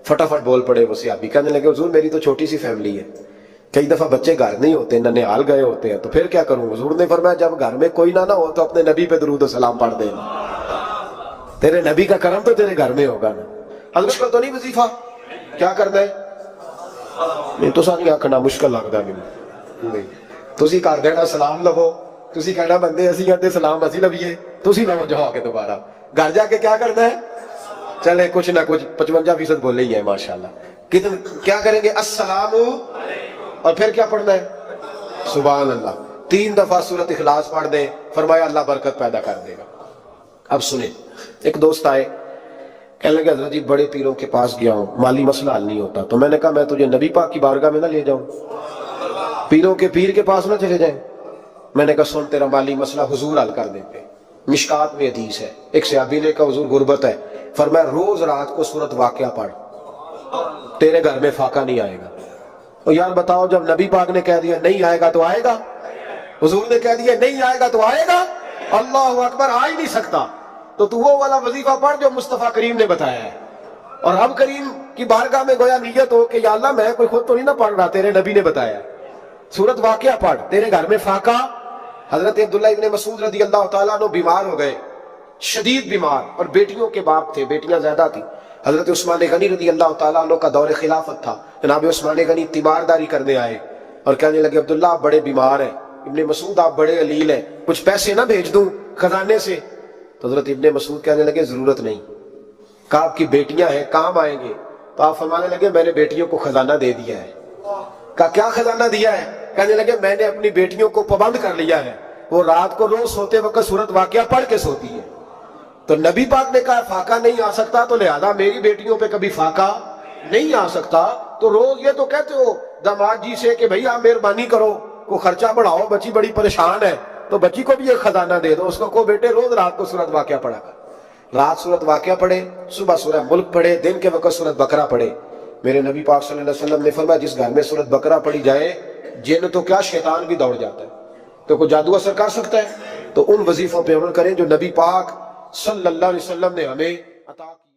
S2: فٹافٹ بول پڑے وہ صحابی، کہنے لگے حضور میری تو چھوٹی سی فیملی ہے، کئی دفعہ بچے گھر نہیں ہوتے، ننھیال گئے ہوتے ہیں، تو پھر کیا کروں؟ حضور نے فرمایا جب گھر میں کوئی نہ ہو تو اپنے نبی پہ درود و سلام پڑھ دے، تیرے نبی کا کرم تو تیرے گھر میں ہوگا نا۔ حضرت کا تو نہیں وظیفہ کیا کرنا ہے؟ نہیں تو ساری آکھنا مشکل لگتا ہے، تسی کر دینا سلام لو، تسی کہنا بندے اسی کہتے سلام اسی لویے، تسی نہ جاؤ کے دوبارہ گھر جا کے کیا کرنا ہے؟ چلے کچھ نہ کچھ 55% بولے ہی ہے ماشاءاللہ، کیا کریں گے؟ السلام، اور پھر کیا پڑھنا ہے؟ سبحان اللہ، 3 دفعہ سورۃ اخلاص پڑھ دیں، فرمایا اللہ برکت پیدا کر دے گا۔ اب سنیں، ایک دوست آئے، کہنے لگے حضرت جی بڑے پیروں کے پاس گیا ہوں، مالی مسئلہ حل نہیں ہوتا، تو میں نے کہا میں تجھے نبی پاک کی بارگاہ میں نہ لے جاؤں، پیروں کے پیر کے پاس نہ چلے جائیں۔ میں نے کہا سن تیرا مالی مسئلہ حضور حل کر دیتے۔ مشکات میں حدیث ہے، ایک صحابی نے کہا حضور غربت ہے، فرمایا روز رات کو سورۃ واقعہ پڑھ، تیرے گھر میں فاقہ نہیں آئے گا۔ اور یار بتاؤ جب نبی پاک نے کہہ دیا نہیں آئے گا تو آئے گا، حضور نے کہہ دیا نہیں آئے گا تو آئے گا، اللہ اکبر، آ ہی نہیں سکتا، تو وہ والا وظیفہ پڑھ جو مصطفیٰ کریم نے بتایا ہے، اور رب کریم کی بارگاہ میں گویا نیت ہو کہ یا اللہ میں کوئی خود تو نہیں نہ پڑھ رہا، تیرے نبی نے بتایا ہے، سورۃ واقعہ پڑھ، تیرے گھر میں فاقہ۔ حضرت عبداللہ ابن مسعود رضی اللہ تعالیٰ عنہ بیمار ہو گئے، شدید بیمار، اور بیٹیوں کے باپ تھے، بیٹیاں زیادہ تھیں۔ حضرت عثمان غنی رضی اللہ تعالیٰ عنہ کا دور خلافت تھا، جناب عثمان غنی تیمارداری کرنے آئے اور کہنے لگے عبداللہ آپ بڑے بیمار ہیں، ابن مسعود آپ بڑے علیل ہیں، کچھ پیسے نہ بھیج دوں خزانے سے؟ تو حضرت ابن مسعود کہنے لگے ضرورت نہیں، کہا آپ کی بیٹیاں ہیں کام آئیں گے، تو آپ فرمانے لگے میں نے بیٹیوں کو خزانہ دے دیا ہے۔ کہا کیا خزانہ دیا ہے؟ کہنے لگے میں نے اپنی بیٹیوں کو پابند کر لیا ہے، وہ رات کو روز سوتے وقت سورۃ واقعہ پڑھ کے سوتی ہے۔ تو نبی پاک نے کہا فاقہ نہیں آ سکتا، تو لہذا میری بیٹیوں پہ کبھی فاقہ نہیں آ سکتا، تو روز یہ تو کہتے ہو داماد جی سے کہ بھئی آپ مہربانی کرو، کو خرچہ بڑھاؤ، بچی بڑی پریشان ہے، تو بچی کو بھی ایک خزانہ دے دو، اس کو بیٹے روز رات کو سورۃ واقعہ پڑھا کر، رات سورۃ واقعہ پڑھے، صبح سورہ ملک پڑھے، دن کے وقت سورۃ بقرہ پڑھے۔ میرے نبی پاک صلی اللہ علیہ وسلم نے فرمایا جس گھر میں سورۃ بقرہ پڑھی جائے جن تو کیا شیطان بھی دوڑ جاتا ہے، تو کوئی جادو اثر کر سکتا ہے؟ تو ان وظیفوں پہ عمل کریں جو نبی پاک صلی اللہ علیہ وسلم نے ہمیں عطا کیا۔